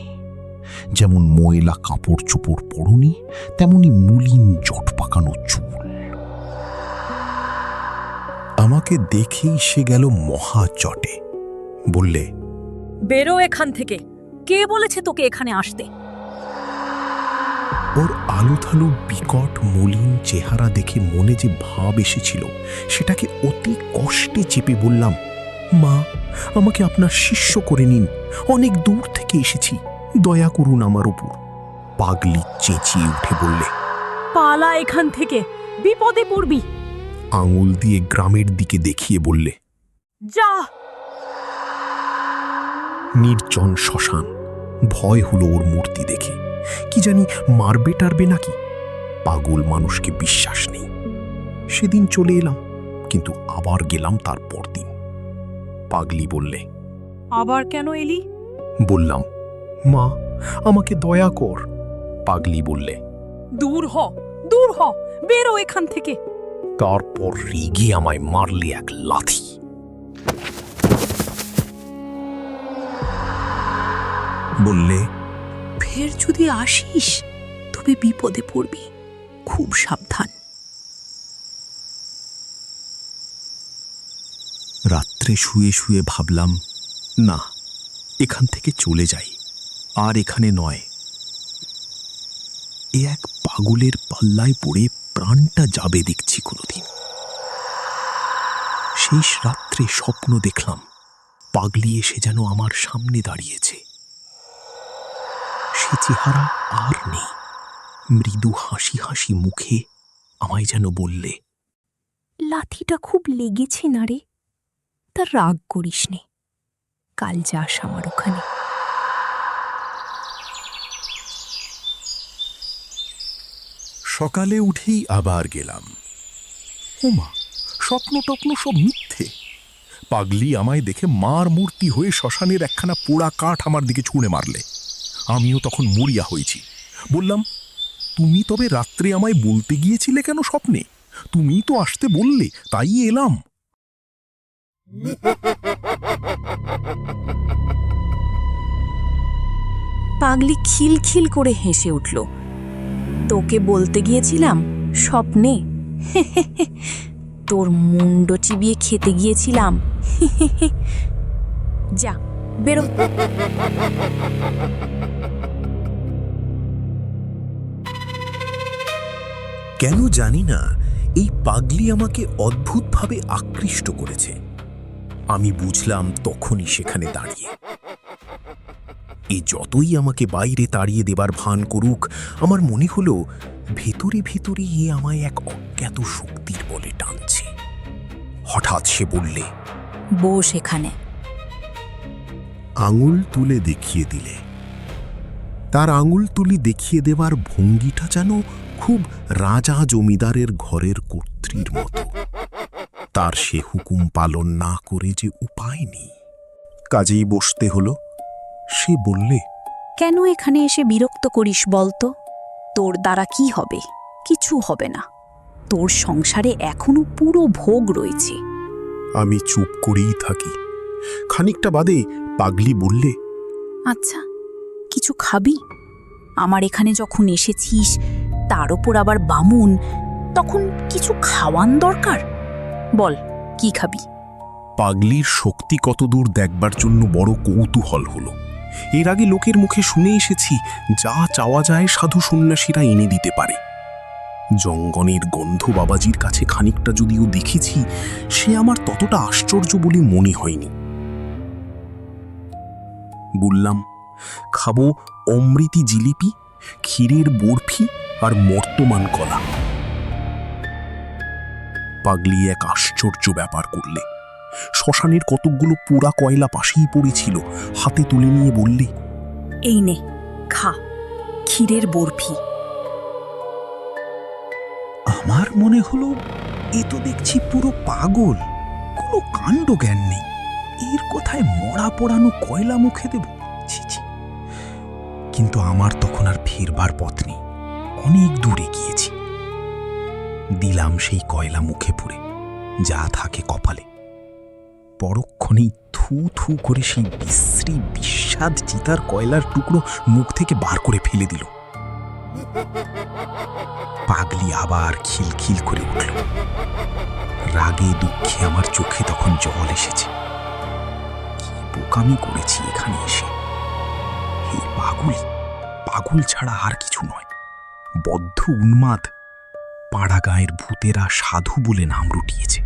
যেমন ময়লা কাপড় চোপড় পরনি, তেমনি মলিন জট পাকানো চুল। আমাকে দেখেই সে গেল মহা চটে। বললে, বেরো এখান থেকে। কে বলেছে তোকে এখানে আসতে? ওর আলুথালু বিকট মলিন চেহারা দেখে মনে যে ভাব এসেছিল, সেটাকে অতি কষ্টে চেপে বললাম, মা, আমাকে আপনার শিষ্য করে নিন, অনেক দূর থেকে এসেছি, দয়া করুন আমার উপর। পাগলি চেঁচিয়ে উঠে বললে, পালা এখান থেকে, বিপদে পড়বি। আঙুল দিয়ে গ্রামের দিকে দেখিয়ে বললে, যা। নির্জন শ্মশান। ভয় হলো ওর মূর্তি দেখে। কি জানি মারবে টারবে নাকি। পাগল মানুষকে বিশ্বাস নেই। সেদিন চলে এলাম, কিন্তু আবার গেলাম তার পরদিন। পাগলি বললে, আবার কেন এলি? বললাম, মা, আমাকে দয়া কর। পাগলি বললে, দূর হ, দূর হ, বেরো এখান থেকে। তারপর রেগে আমায় মারলে এক লাথি। বললে, ফের যদি আসিস তবে বিপদে পড়বি, খুব সাবধান। রাত্রে শুয়ে শুয়ে ভাবলাম, না, এখান থেকে চলে যাই, আর এখানে নয়। এ এক পাগলের পাল্লায় পড়ে প্রাণটা যাবে দেখছি কোনোদিন। শেষ রাত্রে স্বপ্ন দেখলাম পাগলি এসে যেন আমার সামনে দাঁড়িয়েছে। সে চেহারা আর নেই। মৃদু হাসি হাসি মুখে আমায় যেন বললে, লাথিটা খুব লেগেছে না রে, তার রাগ করিস নে, কাল যাস আমার ওখানে। সকালে উঠেই আবার গেলাম। ওমা, স্বপ্ন টপ্ন সব মিথ্যে। পাগলি আমায় দেখে মার মূর্তি হয়ে শ্মশানের একখানা পোড়া কাঠ আমার দিকে ছুঁড়ে মারলে। আমিও তখন মরিয়া হয়েছি। বললাম, তুমি তবে রাত্রে আমায় বলতে গিয়েছিলে কেন স্বপ্নে? তুমি তো আসতে বললে, তাই এলাম। পাগলি খিলখিল করে হেসে উঠল। তোকে বলতে গিয়েছিলাম স্বপ্নে? তোর মুন্ড চিবিয়ে খেতে গিয়েছিলাম। যা, বেরো। কেন জানি না, এই পাগলি আমাকে অদ্ভুতভাবে আকৃষ্ট করেছে। আমি বুঝলাম তখনই সেখানে দাঁড়িয়ে। এ যতই আমাকে বাইরে তাড়িয়ে দেবার ভান করুক, আমার মনে হলো ভেতরে ভেতরে এ আমায় এক অজ্ঞাত শক্তির বলে টানছে। হঠাৎ সে বললে, বস এখানে। আঙুল তুলে দেখিয়ে দিলে। তার আঙুল তুলি দেখিয়ে দেবার ভঙ্গিটা যেন খুব রাজা জমিদারের ঘরের কর্ত্রীর মতো। তার সে হুকুম পালন না করে যে উপায় নেই, কাজেই বসতে হলো। সে বললে, কেন এখানে এসে বিরক্ত করিস বলতো? তোর দ্বারা কি হবে? কিছু হবে না। তোর সংসারে এখনো পুরো ভোগ রয়েছে। আমি চুপ করেই থাকি। খানিকটা বাদে পাগলি বললে, আচ্ছা, কিছু খাবি? আমার এখানে যখন এসেছিস, তার ওপর আবার বামুন, তখন কিছু খাওয়ান দরকার। বল, কি খাবি? পাগলির শক্তি কতদূর দেখবার জন্য বড় কৌতূহল হলো। এর আগে লোকের মুখে শুনে এসেছি যা চাওয়া যায় সাধু সন্ন্যাসীরা এনে দিতে পারে। জঙ্গনের গন্ধ বাবাজির কাছে খানিকটা যদিও দেখেছি, সে আমার ততটা আশ্চর্য বলে মনে হয়নি। বললাম, খাবো অমৃতি জিলিপি, ক্ষীরের বরফি আর মর্তমান কলা। পাগলি এক আশ্চর্য ব্যাপার করলে। শ্মশানের কতকগুলো পোড়া কয়লা পাশেই পড়েছিল, হাতে তুলে নিয়ে বললে, এই নে, খা, ক্ষীরের বরফি। আমার মনে হলো এ তো দেখছি পুরো পাগল, কোনো কাণ্ড জ্ঞান নেই। এর কোথায় মরা পোড়ানো কয়লা মুখে দেব? ছি ছি। কিন্তু আমার তখন আর ফেরবার পথ নেই, অনেক দূরে গিয়েছি। দিলাম সেই কয়লা মুখে পুরে, যা থাকে কপালে। পরক্ষণেই থু থু করে সেই বিশ্রী বিস্বাদ চিতার কয়লার টুকরো মুখ থেকে বার করে ফেলে দিল। পাগলি আবার খিলখিল করে উঠল। রাগে দুঃখে আমার চোখে তখন জল এসেছে। কি বোকামি করেছি এখানে এসে। এই পাগল ছাড়া আর কিছু নয়, বদ্ধ উন্মাদ। পাড়া গাঁয়ের ভূতেরা সাধু বলে নাম রুটিয়েছে।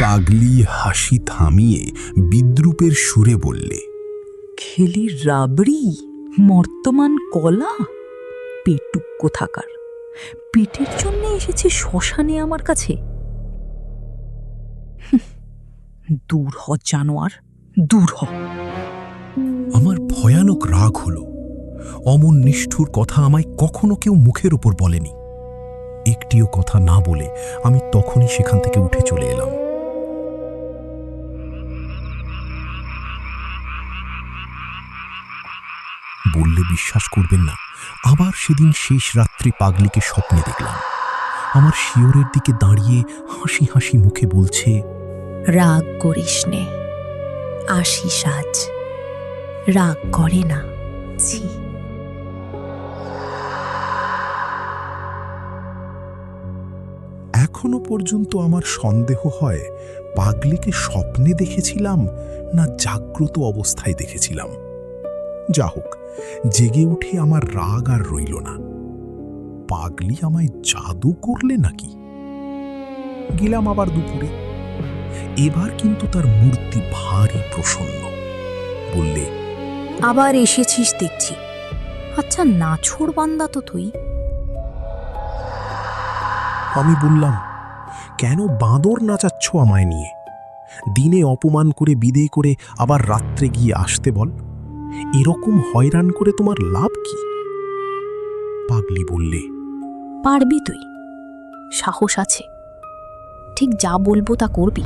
পাগলি হাসি থামিয়ে বিদ্রূপের সুরে বললে, খেলি রাবড়ি, মর্তমান কলা, পেটুক কোথাকার। পেটের জন্য এসেছে শ্মশানে আমার কাছে। দূর হ জানোয়ার, দূর হ। আমার ভয়ানক রাগ হলো। অমন নিষ্ঠুর কথা আমায় কখনো কেউ মুখের ওপর বলেনি। একটিও কথা না বলে আমি তখনই সেখান থেকে উঠে চলে এলাম। বললে বিশ্বাস করবেন না, আবার সেদিন শেষ রাত্রে পাগলিকে স্বপ্নে দেখলাম। আমার শিয়রের দিকে দাঁড়িয়ে হাসি হাসি মুখে বলছে, রাগ করিস নে, আসিস আজ, রাগ করে না। ছি। এখনো পর্যন্ত আমার সন্দেহ হয় পাগলিকে স্বপ্নে দেখেছিলাম না জাগ্রত অবস্থায় দেখেছিলাম। যা হোক, জেগে উঠে আমার রাগ আর রইল না। পাগলি আমায় জাদু করলে নাকি? গেলাম আবার দুপুরে। এবার কিন্তু তার মূর্তি ভারী প্রসন্ন। বললে, আবার এসেছিস দেখছি। আচ্ছা, নাছোড় বান্দা তো তুই। আমি বললাম, কেন বাঁদর নাচাচ্ছ আমায় নিয়ে? দিনে অপমান করে বিদেয় করে আবার রাত্রে গিয়ে আসতে বল। এরকম হয়রান করে তোমার লাভ কি? পাগলি বললে, পারবি তুই, সাহস আছে। ঠিক যা বলবো তা করবি।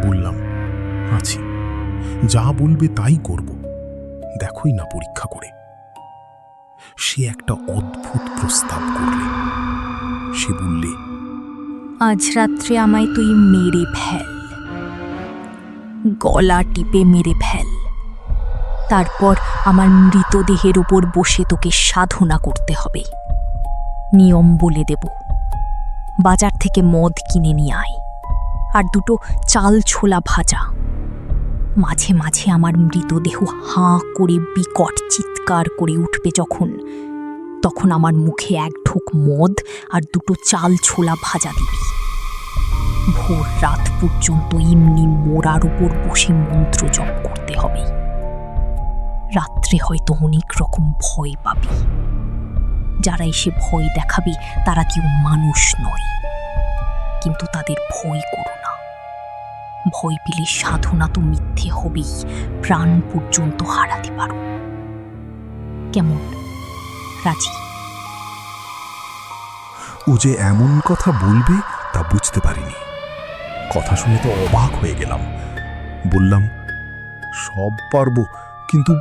বললাম, আছি, যা বলবে তাই করব। দেখোই না পরীক্ষা করে। সে একটা অদ্ভুত প্রস্তাব করলে। সে বললে, আজ রাত্রে আমায় তুই মেরে ফেল, গলা টিপে মেরে ফেল। তারপর আমার মৃতদেহের উপর বসে তোকে সাধনা করতে হবে। নিয়ম বলে দেব, বাজার থেকে মদ কিনে নিয়ে আয়, আর দুটো চাল ছোলা ভাজা। মাঝে মাঝে আমার মৃতদেহ হাঁ করে বিকট চিৎকার করে উঠবে যখন, তখন আমার মুখে এক ঢোক মদ আর দুটো চাল ছোলা ভাজা দিবি। ভোর রাত পর্যন্ত এমনি মোড়ার উপর বসে মন্ত্র জপ করতে হবে। রাত্রে হয়তো অনেক রকম ভয় পাবি। যারা এসে ভয় দেখাবে তারা কেউ মানুষ নয়, কিন্তু তাদের ভয় করো না। ভয় পেলে সাধনা তো মিথ্যে হবেই, প্রাণ পর্যন্ত হারাতে পারো। কেমন, রাজি? ও যে এমন কথা বলবে তা বুঝতে পারিনি। কথা শুনে তো অবাক হয়ে গেলাম। বললাম, সব পারবো, কিন্তু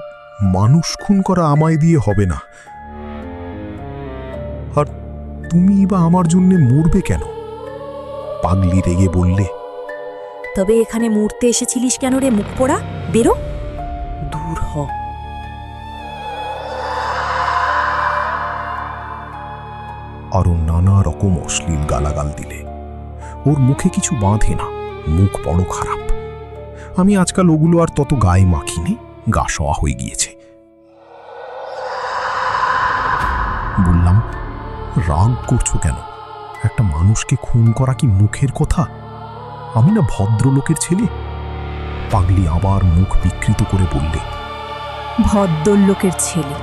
মানুষ খুন করা আমায় দিয়ে হবে না। আর তুমি বা আমার জন্যে মরবে কেন? পাগলি রেগে বললে। তবে এখানে মরতে এসেছিলিস কেন রে মুখ পোড়া? বেরো, দূর হ। আরো নানা রকম অশ্লীল গালাগাল দিলে। ওর মুখে কিছু বাঁধে না, মুখ বড় খারাপ। আমি আজকাল ওগুলো আর তত গায়ে মাখিনি, গা শোয়া হয়ে গিয়েছে। বললাম, রাগ করছো কেন? একটা মানুষকে খুন করা কি মুখের কথা? আমি না ভদ্রলোকের ছেলে? পাগলি আবার মুখ বিকৃত করে বললে। ভদ্রলোকের ছেলে?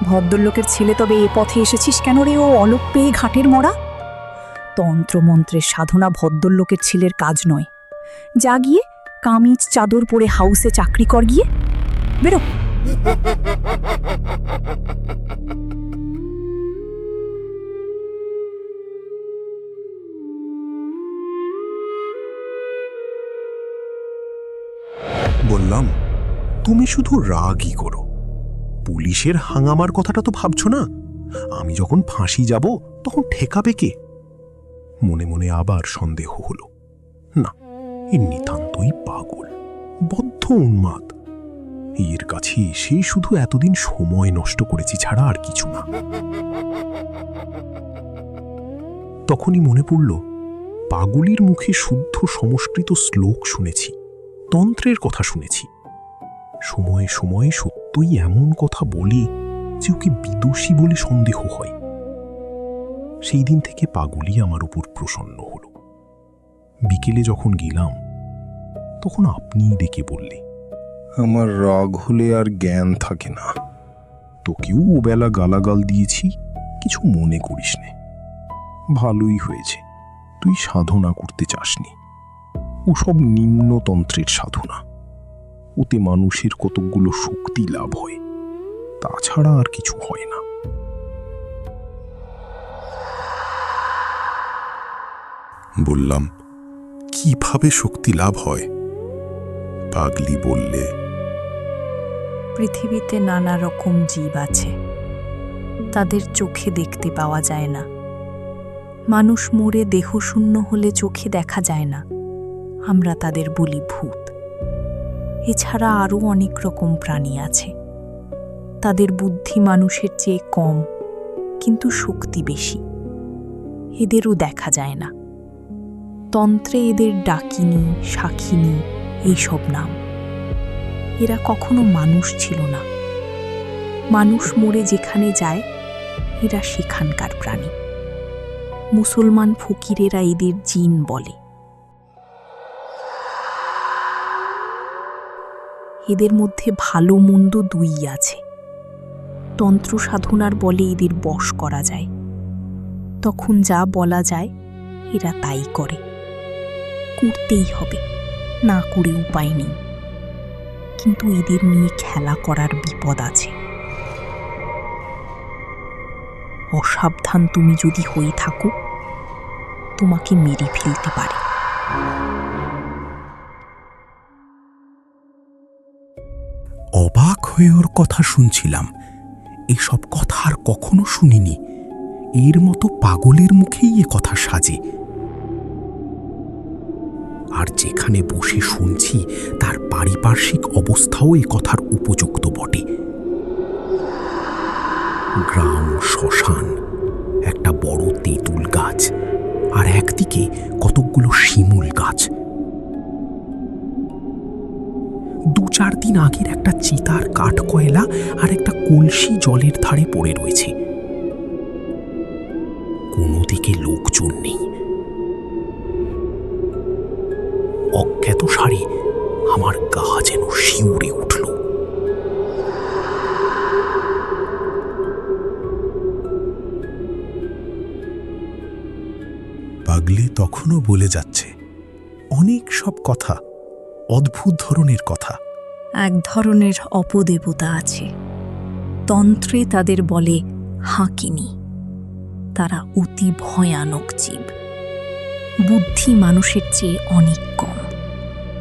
ভদ্রলোকের ছেলে তবে এ পথে এসেছিস কেন রে ও অলোক পেয়ে ঘাটের মরা? তন্ত্রমন্ত্রের সাধনা ভদ্রলোকের ছেলের কাজ নয়। যা গিয়ে কামিজ চাদর পরে হাউসে চাকরি কর গিয়ে, বেরো। বললাম, তুমি শুধু রাগই করো। পুলিশের হাঙ্গামার কথাটা তো ভাবছো না? আমি যখন ফাঁসি যাব তখন ঠেকাবে কে? মনে মনে আবার সন্দেহ হলো। না, এ নিতান্তই পাগল, বদ্ধ উন্মাদ। এর কাছে এসে শুধু এতদিন সময় নষ্ট করেছি ছাড়া আর কিছু না। তখনই মনে পড়ল, পাগলির মুখে শুদ্ধ সংস্কৃত শ্লোক শুনেছি, তন্ত্রের কথা শুনেছি। সময়ে সময়ে সত্যই এমন কথা বলে যে ওকে বিদুষী বলে সন্দেহ হয়। সেই দিন থেকে পাগলি আমার উপর প্রসন্ন হল। বিকেলে যখন গেলাম তখন আপনিই ডেকে বললে, আমার রাগ হলে আর জ্ঞান থাকে না। তোকেও ওবেলা গালাগাল দিয়েছি, কিছু মনে করিস নে। ভালোই হয়েছে তুই সাধনা করতে চাসনি। ওসব নিম্নতন্ত্রের সাধনা, ওতে মানুষের কতকগুলো শক্তি লাভ হয়, তাছাড়া আর কিছু হয় না। বললাম, কিভাবে শক্তি লাভ হয়? পাগলি বললে, পৃথিবীতে নানা রকম জীব আছে, তাদের চোখে দেখতে পাওয়া যায় না। মানুষ মরে দেহশূন্য হলে চোখে দেখা যায় না, আমরা তাদের বলি ভূত। এছাড়া আরও অনেক রকম প্রাণী আছে, তাদের বুদ্ধি মানুষের চেয়ে কম, কিন্তু শক্তি বেশি। এদেরও দেখা যায় না। তন্ত্রে এদের ডাকিনী, শাখিনী এইসব নাম। এরা কখনো মানুষ ছিল না। মানুষ মরে যেখানে যায় এরা সেখানকার প্রাণী। মুসলমান ফকিরেরা এদের জিন বলে। এদের মধ্যে ভালো মন্দ দুই আছে। তন্ত্র সাধনার বলে এদের বশ করা যায়। তখন যা বলা যায় এরা তাই করে। করতেই হবে, না করে উপায় নেই। কিন্তু এদের নিয়ে খেলা করার বিপদ আছে। অসাবধান তুমি যদি হয়ে থাকো, তোমাকে মেরে ফেলতে পারে। অবাক হয়ে ওর কথা শুনছিলাম। এসব কথা আর কখনো শুনিনি। এর মতো পাগলের মুখেই এ কথা সাজে। আর যেখানে বসে শুনছি তার পারিপার্শ্বিক অবস্থাও এ কথার উপযুক্ত বটে। গ্রাম, শ্মশান, একটা বড় তেঁতুল গাছ, আর একদিকে কতকগুলো শিমুল গাছ। 2-4 দিন আগের একটা চিতার কাঠ কয়লা আর একটা কলসি জলের ধারে পড়ে রয়েছে। কোনো দিকে লোকজন নেই। অজ্ঞাত সারে আমার গা যেন শিউরে উঠল। পাগলি তখনও বলে যাচ্ছে অনেক সব কথা, অদ্ভুত ধরনের কথা। এক ধরনের অপদেবতা আছে, তন্ত্রে তাদের বলে হাঁকিনী। তারা অতি ভয়ানক জীব। বুদ্ধি মানুষের চেয়ে অনেক কম,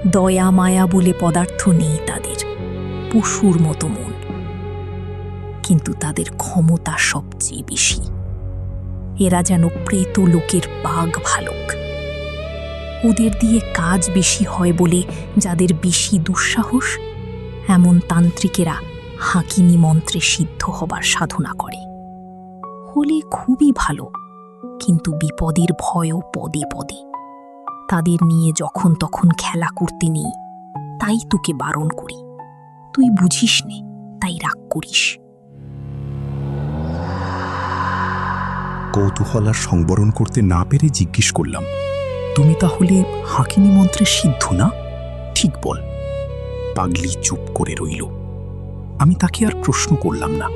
দয়া মায়া বলে পদার্থ নেই তাদের, পশুর মতো মন। কিন্তু তাদের ক্ষমতা সবচেয়ে বেশি। এরা যেন প্রেত লোকের বাঘ ভালুক। ওদের দিয়ে কাজ বেশি হয় বলে যাদের বেশি দুঃসাহস, এমন তান্ত্রিকেরা হাকিনি মন্ত্রে সিদ্ধ হবার সাধনা করে। হলে খুবই ভালো, কিন্তু বিপদের ভয়ও পদে পদে। তাদের নিয়ে যখন তখন খেলা করতে নেই, তাই তোকে বারণ করি। তুই বুঝিস নে, তাই রাগ করিস। কৌতূহল আর সংবরণ করতে না পেরে জিজ্ঞেস করলাম, তুমি তাহলে হাকিনি মন্ত্রে সিদ্ধ না? ঠিক বল। পাগলি চুপ করে রইল। আমি তাকে আর প্রশ্ন করলাম না।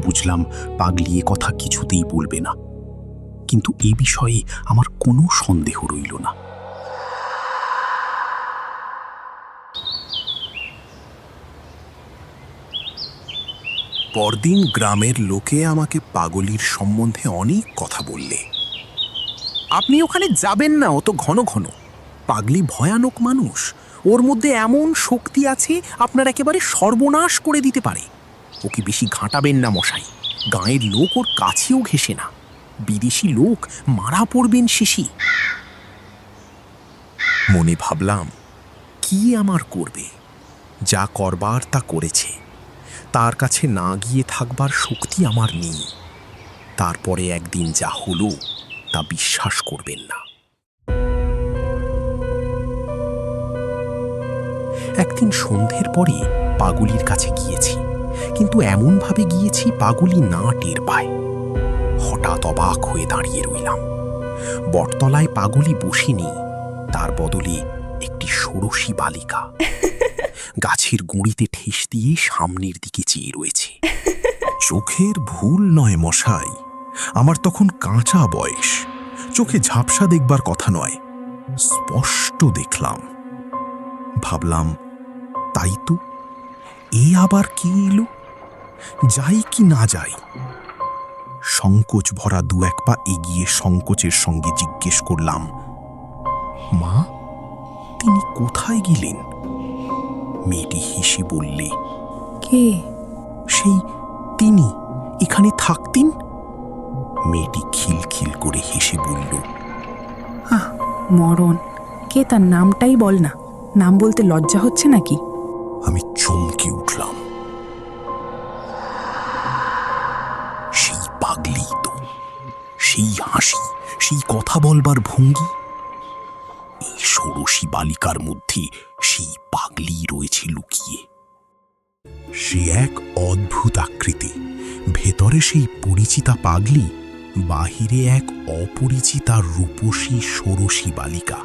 বুঝলাম পাগলি এ কথা কিছুতেই বলবে না, কিন্তু এই বিষয়ে আমার কোনো সন্দেহ রইল না। পরদিন গ্রামের লোকে আমাকে পাগলির সম্বন্ধে অনেক কথা বললে। আপনি ওখানে যাবেন না অত ঘন ঘন। পাগলি ভয়ানক মানুষ, ওর মধ্যে এমন শক্তি আছে আপনার একেবারে সর্বনাশ করে দিতে পারে। ওকে বেশি ঘাঁটাবেন না মশাই, গাঁয়ের লোক ওর কাছেও ঘেঁষে না। বিদেশি লোক মারা পড়বেন শেষে। মনে ভাবলাম, কি আমার করবে? যা করবার তা করেছে, তার কাছে না গিয়ে থাকবার শক্তি আমার নেই। তারপরে একদিন যা হলো তা বিশ্বাস করবেন না। একদিন সন্ধ্যের পরে পাগলির কাছে গিয়েছি, কিন্তু এমনভাবে গিয়েছি পাগলি না টের পায়। হঠাৎ অবাক হয়ে দাঁড়িয়ে রইলাম। বটতলায় পাগলি বসেনি, তার বদলে একটি ষোড়শী বালিকা গাছের গুঁড়িতে ঠেস দিয়ে সামনের দিকে চেয়ে রয়েছে। চোখের ভুল নয় মশাই, আমার তখন কাঁচা বয়স, চোখে ঝাপসা দেখবার কথা নয়, স্পষ্ট দেখলাম। ভাবলাম, তাই তো, এ আবার কি এলো? যাই কি না যাই? সংকোচ ভরা দু এক পা এগিয়ে সংকোচের সঙ্গে জিজ্ঞেস করলাম, মা, তিনি কোথায় গেলেন? মেয়েটি হেসে বললে, কে? সেই তিনি এখানে থাকতেন। মেয়েটি খিলখিল করে হেসে বলল, মরণ। কে, তার নামটাই বল না। নাম বলতে লজ্জা হচ্ছে নাকি? আমি চমকে উঠলাম। সেই পাগলি তো, সেই হাসি, সেই কথা বলবার ভঙ্গি। এই ষোড়শী বালিকার মধ্যে সেই পাগলি রয়েছে লুকিয়ে। সে এক অদ্ভুত আকৃতি, ভেতরে সেই পরিচিতা পাগলি, বাহিরে এক অপরিচিতা রূপসী ষোড়শী বালিকা।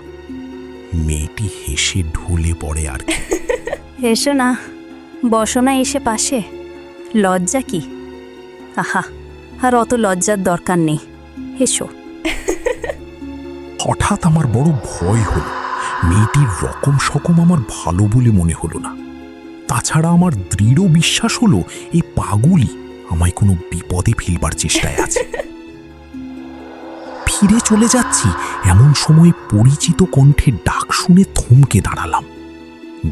মেয়েটি হেসে ঢলে পড়ে আর কি। এসো না, বসো না এসে পাশে। লজ্জা কি? আহা, আর অত লজ্জার দরকার নেই, এসো। হঠাৎ আমার বড় ভয় হল। মেয়েটির রকম সকম আমার ভালো বলে মনে হলো না। তাছাড়া আমার দৃঢ় বিশ্বাস হলো এই পাগলি আমায় কোনো বিপদে ফেলবার চেষ্টায় আছে। ফিরে চলে যাচ্ছি, এমন সময় পরিচিত কণ্ঠের ডাক শুনে থমকে দাঁড়ালাম।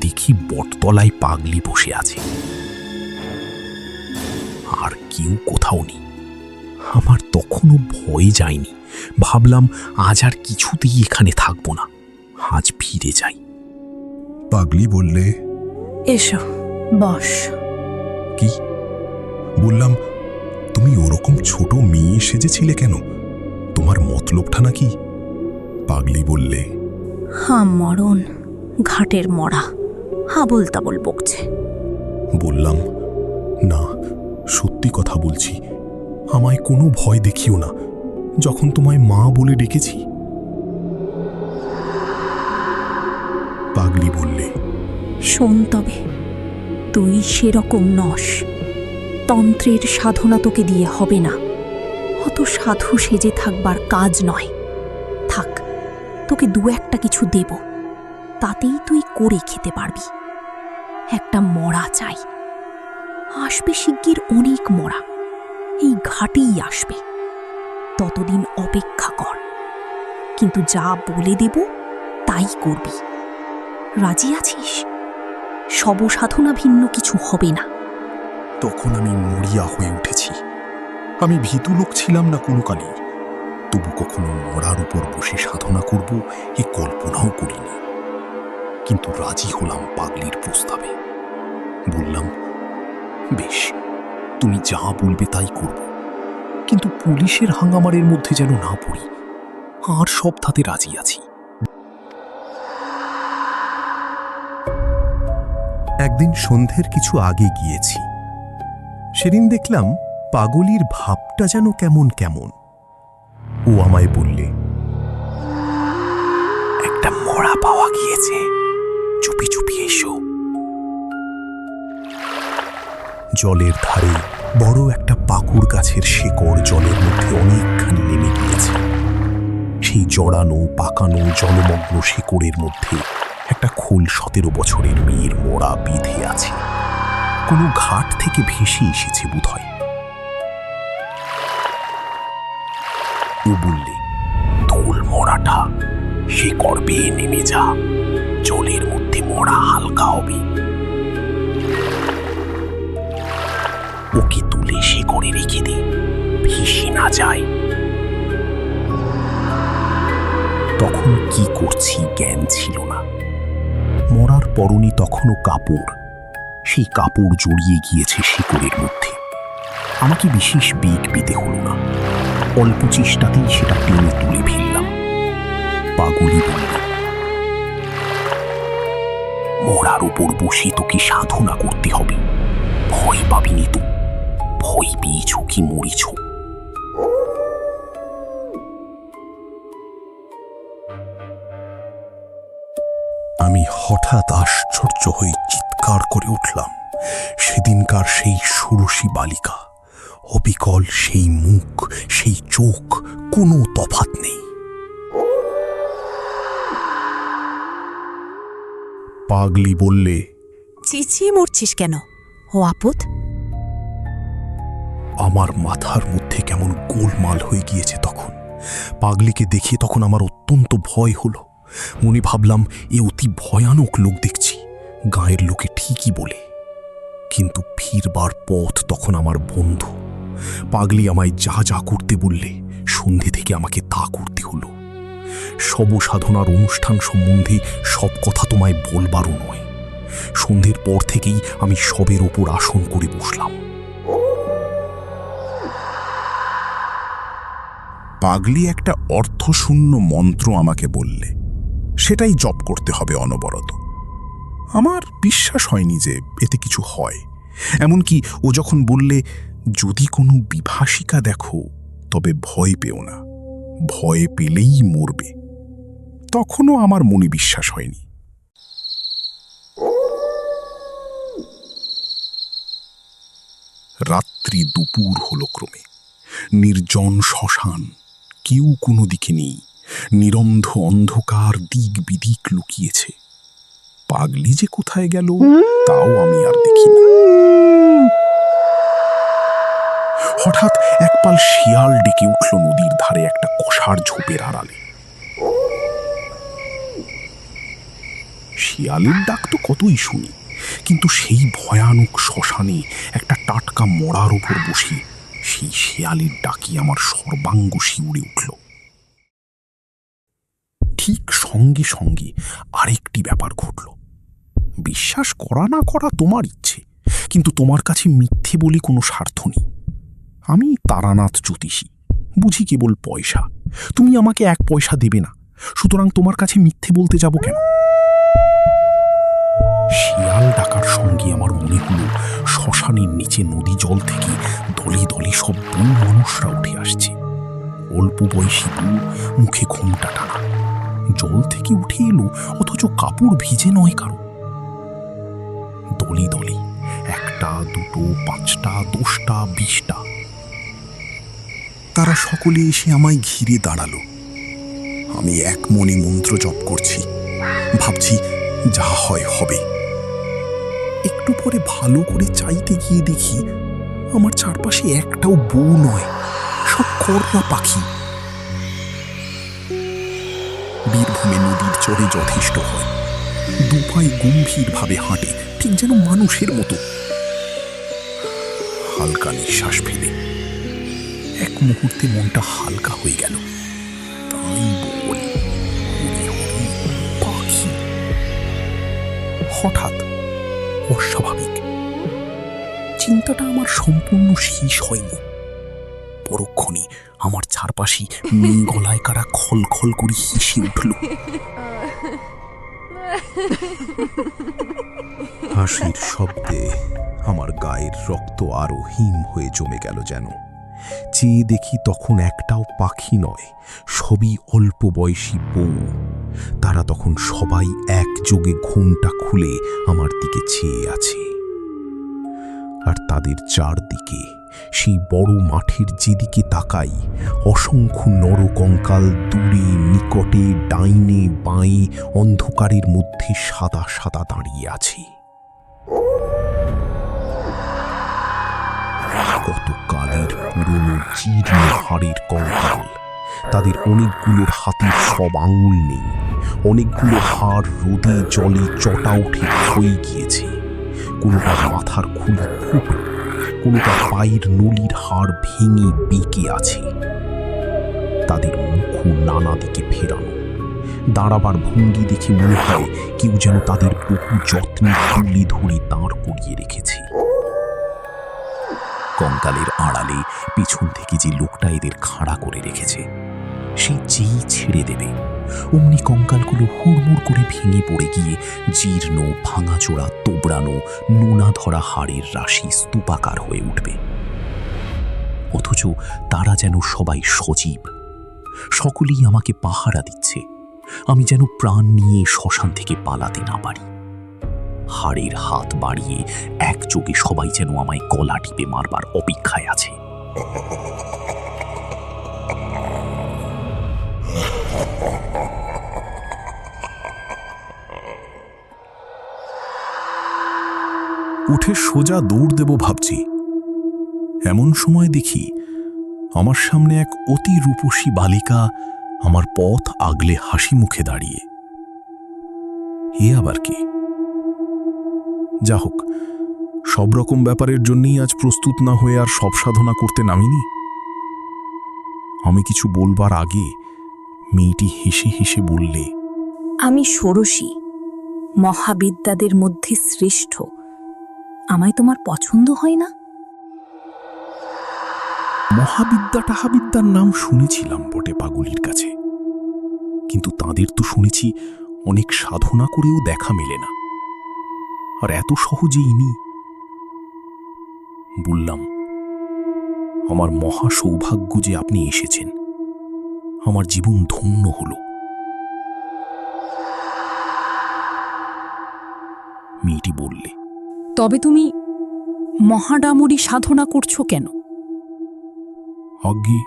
দেখি বটতলায় পাগলি বসে আছে, আর কেউ কোথাও নেই। আমার তখনও ভয় যায়নি। ভাবলাম, আজ আর কিছুতেই এখানে থাকবো না, আজ ফিরে যাই। পাগলি বললে, এসো, বস। কি? বললাম, তুমি ওরকম ছোট মেয়ে সেজেছিলে কেন? তোমার মতলবটা নাকি? পাগলি বললে, মরণ, ঘাটের মরা, হাবল তাবল বকছে। বললাম, না, সত্যি কথা বলছি, আমায় কোনো ভয় দেখিও না, যখন তোমায় মা বলে ডেকেছি। পাগলি বললে, শোন তবে, তুই সেরকম নস। তন্ত্রের সাধনা তোকে দিয়ে হবে না। অত সাধু সেজে থাকবার কাজ নয়। থাক, তোকে দু একটা কিছু দেব, তাতেই তুই করে খেতে পারবি। একটা মরা চাই, আসবে শিগগির অনেক মরা, এই ঘাটেই আসবে। ততদিন অপেক্ষা কর, কিন্তু যা বলে দেব তাই করবি। রাজি আছিস? সবসাধনা ভিন্ন কিছু হবে না। তখন আমি মরিয়া হয়ে উঠেছি। আমি ভীতু লোক ছিলাম না কোনো কালই, তবু কখনো মরার উপর বসে সাধনা করব এ কল্পনাও করিনি। কিন্তু রাজি হলাম পাগলির প্রস্তাবে। বললাম, বেশ, তুমি যা বলবে তাই করব, কিন্তু পুলিশের হাঙ্গামারের মধ্যে যেন না পড়ি। আর সব ধাতে রাজি আছি। একদিন সন্ধ্যের কিছু আগে গিয়েছি। সেদিন দেখলাম পাগলির ভাবটা যেন কেমন কেমন। ও আমায় বললে, একটা মরা পাওয়া গিয়েছে, চুপি চুপি এসো। জলের ধারে বড় একটা পাকুড় গাছের শেকড় জলের মধ্যে অনেকখানি নেমে গিয়েছে। সেই জড়ানো পাকানো জলমগ্ন শেকড়ের মধ্যে একটা খোল 17 বছরের মেয়ের মোড়া বিঁধে আছে। কোনো ঘাট থেকে ভেসে এসেছে বোধহয়। ও বললে, তোল মোড়াটা শেকড় বেয়ে নেমে যা, জলের মধ্যে মোড়া হালকা হবে। ওকে তুলে শেকড়ে রেখে দে, ভেসে না যায়। তখন কি করছি জ্ঞান ছিল না। মরার পরনে তখনও কাপড়, সেই কাপড় জড়িয়ে গিয়েছে শিকড়ের মধ্যে। আমাকে বিশেষ বেগ পেতে হল না, অল্প চেষ্টাতেই সেটা টেনে তুলে ফেললাম। পাগলি বলল, মরার উপর বসে তোকে সাধনা করতে হবে, ভয় পাবিনি তো। ভয় পেয়েছ কি মরেছ? আমি হঠাৎ আশ্চর্য হয়ে চিৎকার করে উঠলাম। সেদিনকার সেই ষোড়শী বালিকা, অবিকল সেই মুখ, সেই চোখ, কোনো তফাৎ নেই। পাগলি বললে, চেঁচিয়ে মরছিস কেন? ও আপদ। আমার মাথার মধ্যে কেমন গোলমাল হয়ে গিয়েছে তখন। পাগলিকে দেখে তখন আমার অত্যন্ত ভয় হলো। মনে ভাবলাম, এ অতি ভয়ানক লোক দেখছি, গাঁয়ের লোকে ঠিকই বলে। কিন্তু ফিরবার পথ তখন আমার বন্ধ। পাগলি আমায় যা যা করতে বললে, সন্ধে থেকে আমাকে তা করতে হলো। সবসাধনার অনুষ্ঠান সম্বন্ধে সব কথা তোমায় বলবারও নয়। সন্ধ্যের পর থেকেই আমি সবের ওপর আসন করে বসলাম। পাগলি একটা অর্থশূন্য মন্ত্র আমাকে বললে, সেটাই জপ করতে হবে অনবরত। আমার বিশ্বাস হয়নি যে এতে কিছু হয়। এমনকি ও যখন বললে, যদি কোনো বিভাষিকা দেখো তবে ভয় পেও না, ভয় পেলেই মরবে, তখনও আমার মনে বিশ্বাস হয়নি। রাত্রি দুপুর হলো ক্রমে। নির্জন শ্মশান, কেউ কোনো দিকে নেই। নিরন্ধ অন্ধকার দিক বিদিক লুকিয়েছে। পাগলি যে কোথায় গেল তাও আমি আর দেখি না। হঠাৎ একপাল শিয়াল ডেকে উঠল নদীর ধারে একটা কষার ঝোপের আড়ালে। শিয়ালের ডাক তো কতই শুনি, কিন্তু সেই ভয়ানক শ্মশানে একটা টাটকা মরার উপর বসে সেই শিয়ালের ডাকি আমার সর্বাঙ্গ শিউরে উঠল। ঠিক সঙ্গে সঙ্গে আরেকটি ব্যাপার ঘটল। বিশ্বাস করা না করা তোমার ইচ্ছে, কিন্তু তোমার কাছে মিথ্যে বলে কোনো স্বার্থ নেই। আমি তারানাথ জ্যোতিষী, বুঝি কেবল পয়সা। তুমি আমাকে 1 পয়সা দেবে না, সুতরাং তোমার কাছে মিথ্যে বলতে যাব কেন? শিয়াল ডাকার সঙ্গে আমার মনে হলো শ্মশানের নিচে নদী জল থেকে দলে দলে সব বউ মানুষরা উঠে আসছে। অল্প বয়সী বউ, মুখে ঘোমটা টানা, জল থেকে উঠে এলো, অথচ কাপড় ভিজে নয় কারো। দলে দলে 1টা 2টো 5টা 10টা 20টা। তারা সকলে এসে আমায় ঘিরে দাঁড়ালো। আমি এক মনে মন্ত্র জপ করছি, ভাবছি যা হয় হবে। একটু পরে ভালো করে চাইতে গিয়ে দেখি আমার চারপাশে একটাও বউ নয়, সব করলা পাখি। বীরভূমে নদীর চরে যথেষ্ট হয়, দুপায়ে গম্ভীরভাবে হাঁটে, ঠিক যেন মানুষের মতো। হালকা নিঃশ্বাস ফেলে এক মুহূর্তে মনটা হালকা হয়ে গেল। তাই বল, পাখি। হঠাৎ অস্বাভাবিক চিন্তাটা আমার সম্পূর্ণ শেষ হয়নি। পরক্ষণে আমার চারপাশে মেয়ে গলায় কারা খলখল করে হেসে উঠল। হাসির শব্দে আমার গায়ের রক্ত আরো হিম হয়ে জমে গেল যেন। চেয়ে দেখি তখন একটাও পাখি নয়, সবই অল্প বয়সী বউ। তারা তখন সবাই একযোগে ঘুমটা খুলে আমার দিকে চেয়ে আছে। আর তাদের চারদিকে, সেই বড় মাঠের যেদিকে তাকাই, অসংখ্য নরকঙ্কাল দূরে নিকটে ডাইনে বাঁয়ে অন্ধকারের মধ্যে সাদা সাদা দাঁড়িয়ে আছে। কতকালের পুরনো জীর্ণ হাড়ের কঙ্কাল। তাদের অনেকগুলোর হাতের সব আঙুল নেই, অনেকগুলো হাড় রোদে জলে চটা উঠে ক্ষয়ে গিয়েছে। কোনোটার মাথার খুলি ফুটো, কোনোটা পায়ের নলির হাড় ভেঙে বেঁকে আছে। তাদের মুখ নানা দিকে ফেরানো। দাঁড়াবার ভঙ্গি দেখে মনে হয় কেউ যেন তাদের বহু যত্নে তুলে ধরে দাঁড় করিয়ে রেখেছে। কঙ্কালের আড়ালে পেছন থেকে যে লোকটা এদের খাড়া করে রেখেছে, সে যেই ছেড়ে দেবে অমনি কঙ্কালগুলো হুড়মুড় করে ভেঙে পড়ে গিয়ে জীর্ণ, ভাঙাচোরা, তোবড়ানো, নোনা ধরা হাড়ের রাশি স্তূপাকার হয়ে উঠবে। অথচ তারা যেন সবাই সজীব, সকলেই আমাকে পাহারা দিচ্ছে। আমি যেন প্রাণ নিয়ে শ্মশান থেকে পালাতে না পারি। হাড়ের হাত বাড়িয়ে একযোগে সবাই যেন আমায় গলা টিপে মারবার অপেক্ষায় আছে। উঠে সোজা দৌড় দেব ভাবছি, এমন সময় দেখি আমার সামনে এক অতি রূপসী বালিকা আমার পথ আগলে হাসি মুখে দাঁড়িয়ে। এ আবার কে? যা হোক, সব রকম ব্যাপারের জন্যই আজ প্রস্তুত না হয়ে আর সব সাধনা করতে নামিনি। আমি কিছু বলবার আগে মেয়েটি হেসে হেসে বললে, আমি ষোড়শী, মহাবিদ্যাদের মধ্যে শ্রেষ্ঠ। আমায় তোমার পছন্দ হয় না? মহাবিদ্যা টাহাবিদ্যার নাম শুনেছিলাম বটে পাগলির কাছে, কিন্তু তাদের তো শুনেছি অনেক সাধনা করেও দেখা মেলে না, আর এত সহজেই নি। বললাম, আমার মহা সৌভাগ্য যে আপনি এসেছেন, আমার জীবন ধন্য হল। মেয়েটি বললে, তবে তুমি মহাডামরি সাধনা করছো কেন? আজ্ঞে,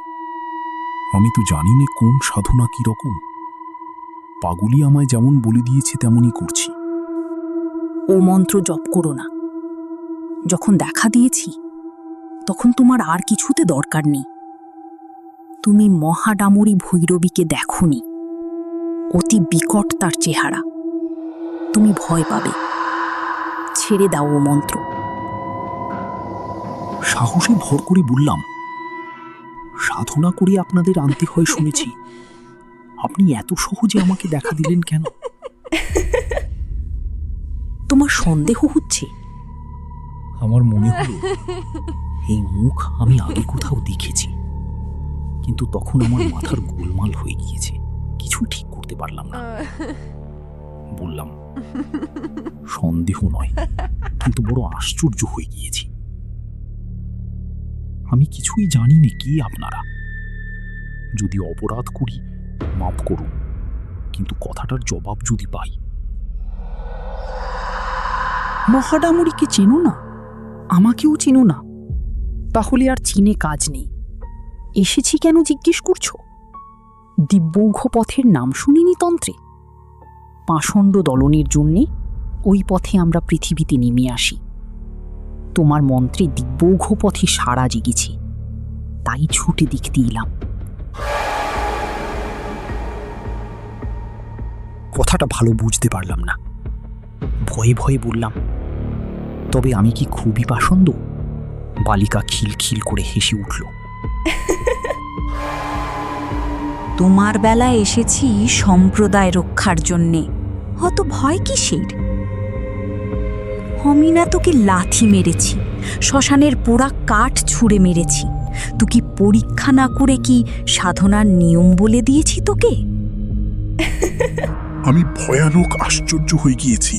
আমি তো জানি না কোন সাধনা কি রকম। পাগলি আমায় যেমন বলে দিয়েছে তেমনই করছি। ও মন্ত্র জপ করো না। যখন দেখা দিয়েছি তখন তোমার আর কিছুতে দরকার নেই। তুমি মহাডামরি ভৈরবীকে দেখোনি, অতি বিকট তার চেহারা। তুমি ভয় পাবে। ছেড়ে দাও ও মন্ত্র। সাহসে ভর করে বললাম, সাধনা করে আপনাদের আনতে হয় শুনেছি, আপনি এত সহজে আমাকে দেখা দিলেন কেন? তোমার সন্দেহ হচ্ছে? আমার মনে হলো এই মুখ আমি আগে কোথাও দেখেছি, কিন্তু তখন আমার মাথার গোলমাল হয়ে গিয়েছে, কিছু ঠিক করতে পারলাম না। বললাম, সন্দেহ নয়, কিন্তু বড় আশ্চর্য হয়ে গিয়েছি। আমি কিছুই জানি না কি আপনারা। যদি অপরাধ করি মাপ করুন, কিন্তু কথাটার জবাব যদি পাই। মহাডামরিকে চেনো না? আমাকেও চেনো না? তাহলে আর চিনে কাজ নেই। এসেছি কেন জিজ্ঞেস করছো? দিব্যৌঘ পথের নাম শুনিনি তন্ত্রে? পাষণ্ড দলনের জন্যে ওই পথে আমরা পৃথিবীতে নেমে আসি। তোমার মন্ত্রে দিব্যৌঘ পথে সাড়া জেগেছে, তাই ছুটে দেখতে এলাম। কথাটা ভালো বুঝতে পারলাম না। ভয়ে ভয়ে বললাম, তবে আমি কি খুবই পাষণ্ড? বালিকা খিলখিল করে হেসে উঠল। তোমার বেলায় এসেছি সম্প্রদায় রক্ষার জন্যে, অত ভয় কিসের? আমি না তোকে লাথি মেরেছি, শ্মশানের পোড়া কাঠ ছুঁড়ে মেরেছি, তুই কি পরীক্ষা না করে কি সাধনার নিয়ম বলে দিয়েছি তোকে? আমি ভয়ানক আশ্চর্য হয়ে গিয়েছি।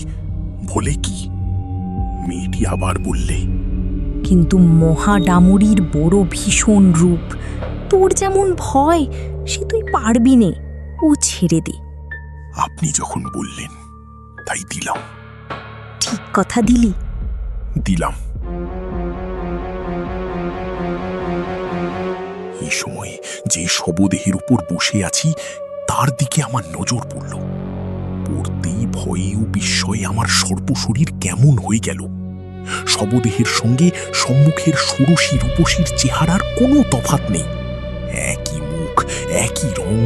বলে কি? মেয়েটি আবার বললে, কিন্তু মহাডামুরির বড় ভীষণ রূপ, তোর যেমন ভয় সে তুই পারবি নে, ও ছেড়ে দে। আপনি যখন বললেন তাই দিলাম। ঠিক কথা দিলি। দিলাম। এই সময় যে শবদেহের উপর বসে আছি তার দিকে আমার নজর পড়ল। পড়তেই ভয়ে ও বিস্ময়ে আমার সর্বশরীর কেমন হয়ে গেল। শবদেহের সঙ্গে সম্মুখের ষোড়শী রূপসীর চেহারার কোনো তফাৎ নেই। একই মুখ, একই রং,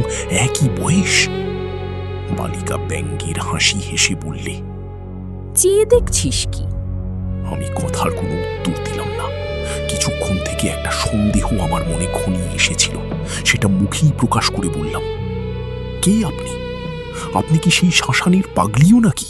একই বয়স। বালিকা ব্যঙ্গের হাসি হেসে বললে, চেয়ে দেখছিস কি? আমি কথার কোনো উত্তর দিলাম না। কিছুক্ষণ থেকে একটা সন্দেহ আমার মনে ঘনিয়ে এসেছিল, সেটা মুখেই প্রকাশ করে বললাম, কে আপনি? আপনি কি সেই শ্মশানের পাগলিও নাকি?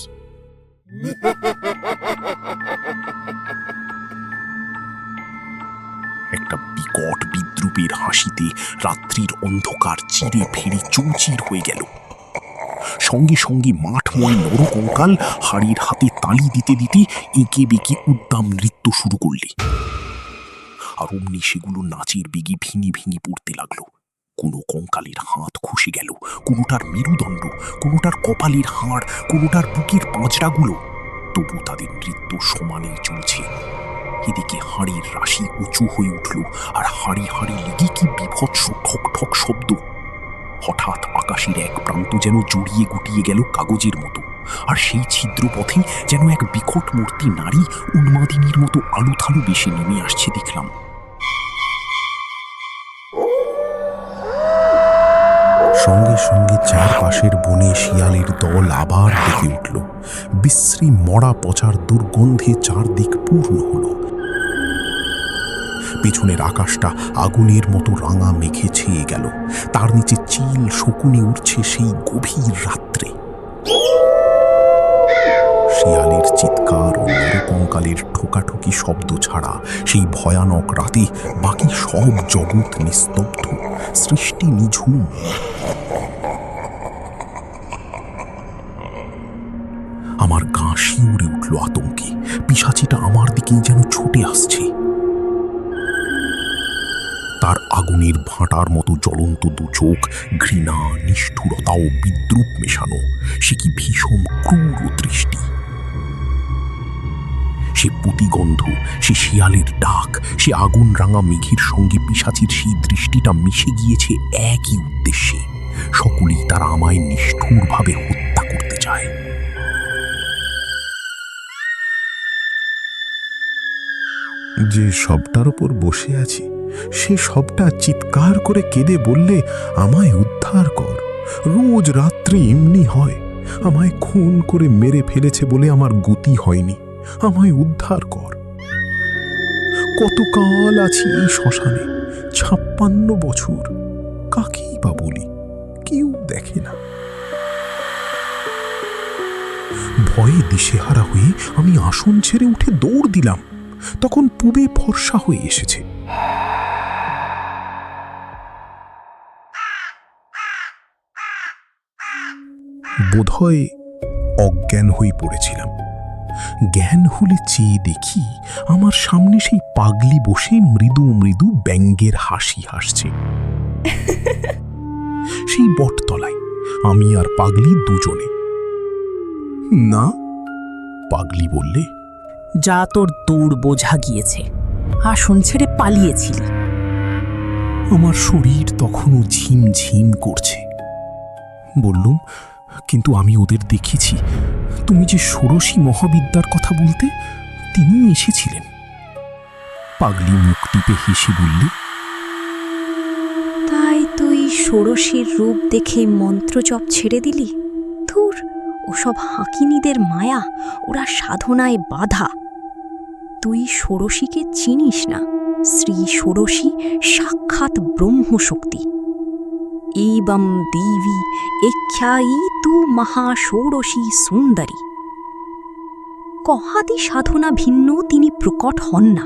একটা বিকট বিদ্রুপের হাসিতে রাত্রির অন্ধকার চিরে ফেরে চৌচির হয়ে গেল। সঙ্গে সঙ্গে মাঠময় নরকঙ্কাল হাড়ির হাতে তালি দিতে দিতে এঁকে বেঁকে উদ্দাম নৃত্য শুরু করলে। আর অমনি সেগুলো নাচের বেগে ভেঙে ভেঙে পড়তে লাগলো। কোনো কঙ্কালের হাত খসে গেল, কোনোটার মেরুদণ্ড, কোনোটার কপালের হাড়, কোনোটার বুকের পাঁচড়াগুলো। তবু তাদের নৃত্য সমানেই চলছে। এদিকে হাড়ির রাশি উঁচু হয়ে উঠল, আর হাড়ি হাড়ি লেগে কি বিভৎস ঠক ঠক শব্দ। হঠাৎ আকাশের এক প্রান্ত যেন জড়িয়ে গুটিয়ে গেল কাগজের মতো, আর সেই ছিদ্র পথে যেন এক বিকট মূর্তি নারী উন্মাদিনীর মতো আলুথালু বেশে নেমে আসছে দেখলাম। সঙ্গে সঙ্গে চারপাশের বনে শিয়ালের দল আবার ডেকে উঠল। বিশ্রী মরা পচার দুর্গন্ধে চারদিক পূর্ণ হল। পেছনের আকাশটা আগুনের মতো রাঙা মেঘে ছেয়ে গেল। তার নিচে চিল শকুনে উঠছে সেই গভীর রাত্রে। শিয়ালের চিৎকার ও নরকঙ্কালের ঠোকাঠুকি শব্দ ছাড়া সেই ভয়ানক রাতে বাকি সব জগৎ নিস্তব্ধ, সৃষ্টি নিঝুম। আমার গা শিউরে উঠল আতঙ্কে। পিশাচিটা আমার দিকেই যেন ছুটে আসছে। তার আগুনের ভাঁটার মতো জ্বলন্ত দু চোখ, ঘৃণা, নিষ্ঠুরতা ও বিদ্রুপ মেশানো। সে কি ভীষণ ক্রূর দৃষ্টি। সে প্রতিগন্ধ, সে শিয়ালের ডাক, সে আগুন রাঙা মেঘের সঙ্গে পিশাচির সেই দৃষ্টিটা মিশে গিয়েছে একই উদ্দেশ্যে। সকলেই তারা আমায় নিষ্ঠুরভাবে হত্যা করতে চায়। যে সবটার ওপর বসে আছি সে সবটা চিৎকার করে কেঁদে বললে, আমায় উদ্ধার কর। রোজ রাত্রে এমনি হয়। আমায় খুন করে মেরে ফেলেছে বলে আমার গতি হয়নি। আমায় উদ্ধার কর। কতকাল আছি এই শ্মশানে, 56 বছর। কাকেই বা বলি, কেউ দেখে না। ভয়ে দিশেহারা হয়ে আমি আসন ছেড়ে উঠে দৌড় দিলাম। তখন পূবে ফর্সা হয়ে এসেছে। বোধহয় অজ্ঞান হয়ে পড়েছিলাম। জ্ঞান হলে চেয়ে দেখি আমার সামনে সেই পাগলি বসে মৃদু মৃদু ব্যঙ্গের হাসি হাসছে। সেই বটতলায় আমি আর পাগলি দুজনে। না, পাগলি বললে, যা তোর দৌড় বোঝা গিয়েছে, আসন ছেড়ে পালিয়েছিলি। আমার শরীর তখনও ঝিমঝিম করছে। বললুম, কিন্তু আমি ওদের দেখেছি। তুমি যে ষোড়শী মহাবিদ্যার কথা বলতে, তিনি এসেছিলেন। পাগলি মুখ টিপে হেসে বললে, তাই তুই ষোড়শীর রূপ দেখে মন্ত্র জপ ছেড়ে দিলি? ধুর, ওসব হাঁকিনীদের মায়া, ওরা সাধনায় বাধা। তুই ষোড়শীকে চিনিস না। শ্রী ষোড়শী সাক্ষাৎ ব্রহ্মশক্তি। এবম দেবী এখ্যায়ী তু মহাষোড়শী সুন্দরী। কহাদি সাধনা ভিন্ন তিনি প্রকট হন না।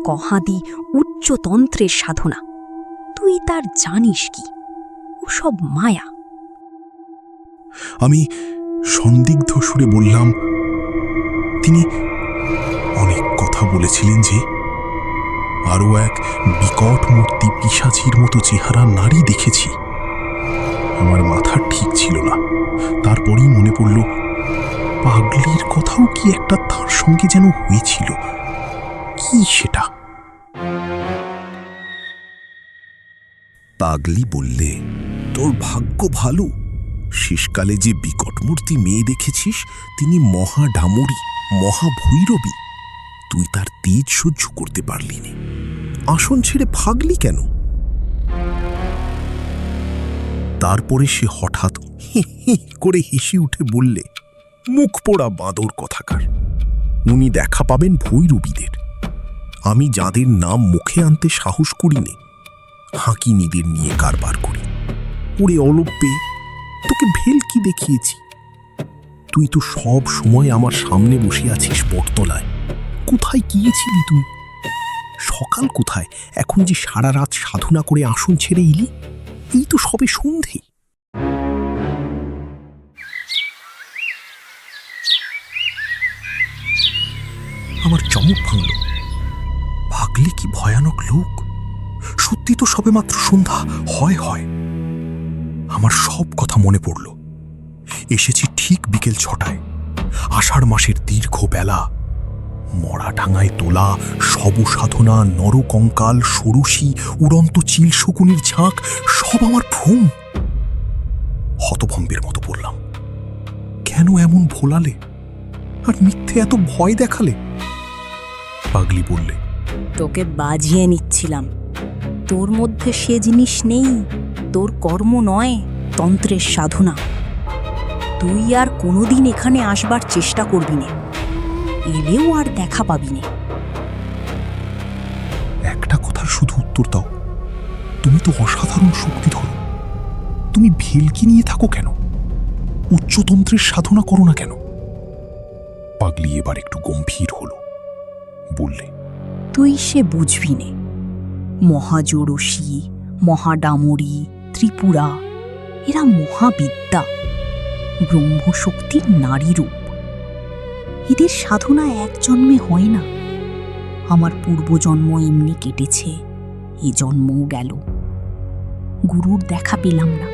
কহাদি উচ্চতন্ত্রের সাধনা। তুই তার জানিস কি? ওসব মায়া। আমি সন্দিগ্ধ সুরে বললাম, তিনি অনেক কথা বলেছিলেন যে। আরও এক বিকট মূর্তি পিশাচির মতো চেহারা নারী দেখেছি। আমার মাথা ঠিক ছিল না। তারপরেই মনে পড়ল, পাগলির কথাও কি একটা তার সঙ্গে যেন হয়েছিল। কি সেটা? পাগলি বললে, তোর ভাগ্য ভালো। শেষকালে যে বিকট মূর্তি মেয়ে দেখেছিস, তিনি মহাডামরী, মহাভৈরবী। তুই তার তেজ সহ্য করতে পারলি না। আসন ছেড়ে ভাগলি কেন? তারপরে সে হঠাৎ হি হি করে হেসে উঠে বললে, মুখ পোড়া বাঁদর কথাকার। উনি দেখা পাবেন ভৈরবীদের। আমি যাদের নাম মুখে আনতে সাহস করি নে, হাঁকিনীদের নিয়ে কারবার করি। ওরে অলব্যে, তোকে ভেলকি দেখিয়েছি। তুই তো সব সময় আমার সামনে বসে আছিস বটতলায়। কোথায় গিয়েছিলি তুই? সকাল কোথায়? এখন যে সারা রাত সাধনা করে আসন ছেড়ে এলি, এই তো সবে সন্ধে। আমার চমক ভাঙল। ভাগলে কি ভয়ানক লোক! সত্যি তো সবে মাত্র সন্ধ্যা। হয় আমার সব কথা মনে পড়ল। এসেছি ঠিক বিকেল 6টায়। আষাঢ় মাসের দীর্ঘ বেলা। মরা ডাঙায় তোলা শব সাধনা, নরকঙ্কাল, ষোড়শী, উড়ন্ত চিল শকুনির ঝাঁক, সব আমার ভ্রম। হতভম্বের মতো বললাম, কেন এমন ভোলালে আর মিথ্যে এত ভয় দেখালে? পাগলি বললে, তোকে বাজিয়ে নিচ্ছিলাম। তোর মধ্যে সে জিনিস নেই। তোর কর্ম নয়, তন্ত্রের সাধনা। তুই আর কোনোদিন এখানে আসবার চেষ্টা করবি না। এলেও আর দেখা পাবি না। একটা কথার শুধু উত্তর দাও। তুমি তো অসাধারণ শক্তিধর। তুমি ভেলকি নিয়ে থাকো কেন? উচ্চতন্ত্রের সাধনা করো না কেন? পাগলি এবার একটু গম্ভীর হলো। বললে, তুই সে বুঝবি নে। মহাজোড়সী, মহাডামরী, ত্রিপুরা, এরা মহাবিদ্যা, ব্রহ্মশক্তির নারী রূপ। এদের সাধনা এক জন্মে হয় না। আমার পূর্বজন্ম এমনি কেটেছে, এ জন্মও গেল। গুরুর দেখা পেলাম না।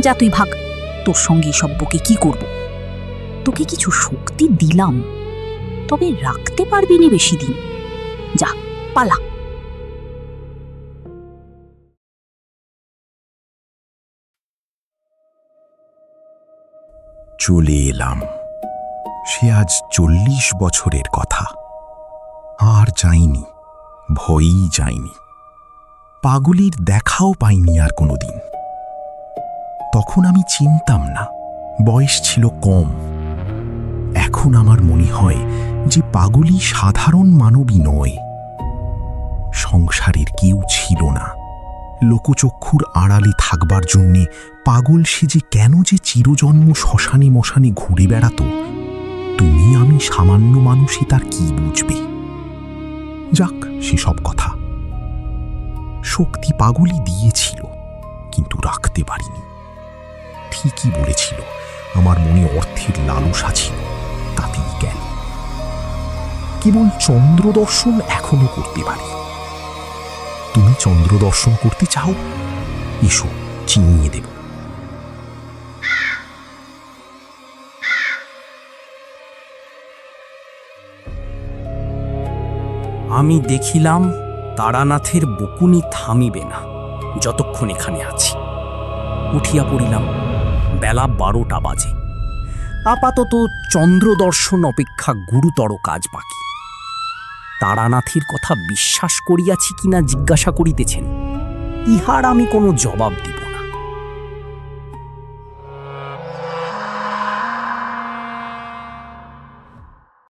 যা তুই ভাগ, তোর সঙ্গে এসব বকে কি করব? তোকে কিছু শক্তি দিলাম, তবে রাখতে পারবি না বেশি দিন। যা, পালা। চলে এলাম। সে আজ 40 বছরের কথা। আর যাইনি, ভয়ই যাইনি। পাগলির দেখাও পাইনি আর কোনোদিন। তখন আমি চিনতাম না, বয়স ছিল কম। এখন আমার মনে হয় যে পাগলি সাধারণ মানবী নয়। সংসারের কেউ ছিল না। লোকচক্ষুর আড়ালে থাকবার জন্যে পাগল সেজে কেন যে চিরজন্ম শ্মশানে মশানে ঘুরে বেড়াত, তুমি আমি সামান্য মানুষই তার কি বুঝবে? যাক, সেসব কথা। শক্তি পাগলই দিয়েছিল, কিন্তু রাখতে পারিনি। ঠিকই বলেছিল, আমার মনে অর্থের লালসা ছিল, তাতেই গেল। কেবল চন্দ্র দর্শন এখনো করতে পারি। তুমি চন্দ্র দর্শন করতে চাও? এসো, চিনিয়ে দেব। আমি দেখিলাম তারানাথের বকুনি থামিবে না যতক্ষণ এখানে আছি। উঠিয়া পড়িলাম। বেলা 12টা বাজে। আপাতত চন্দ্র দর্শন অপেক্ষা গুরুতর কাজ বাকি। তারানাথের কথা বিশ্বাস করিয়াছি কিনা জিজ্ঞাসা করিতেছেন। ইহার আমি কোনো জবাব দিব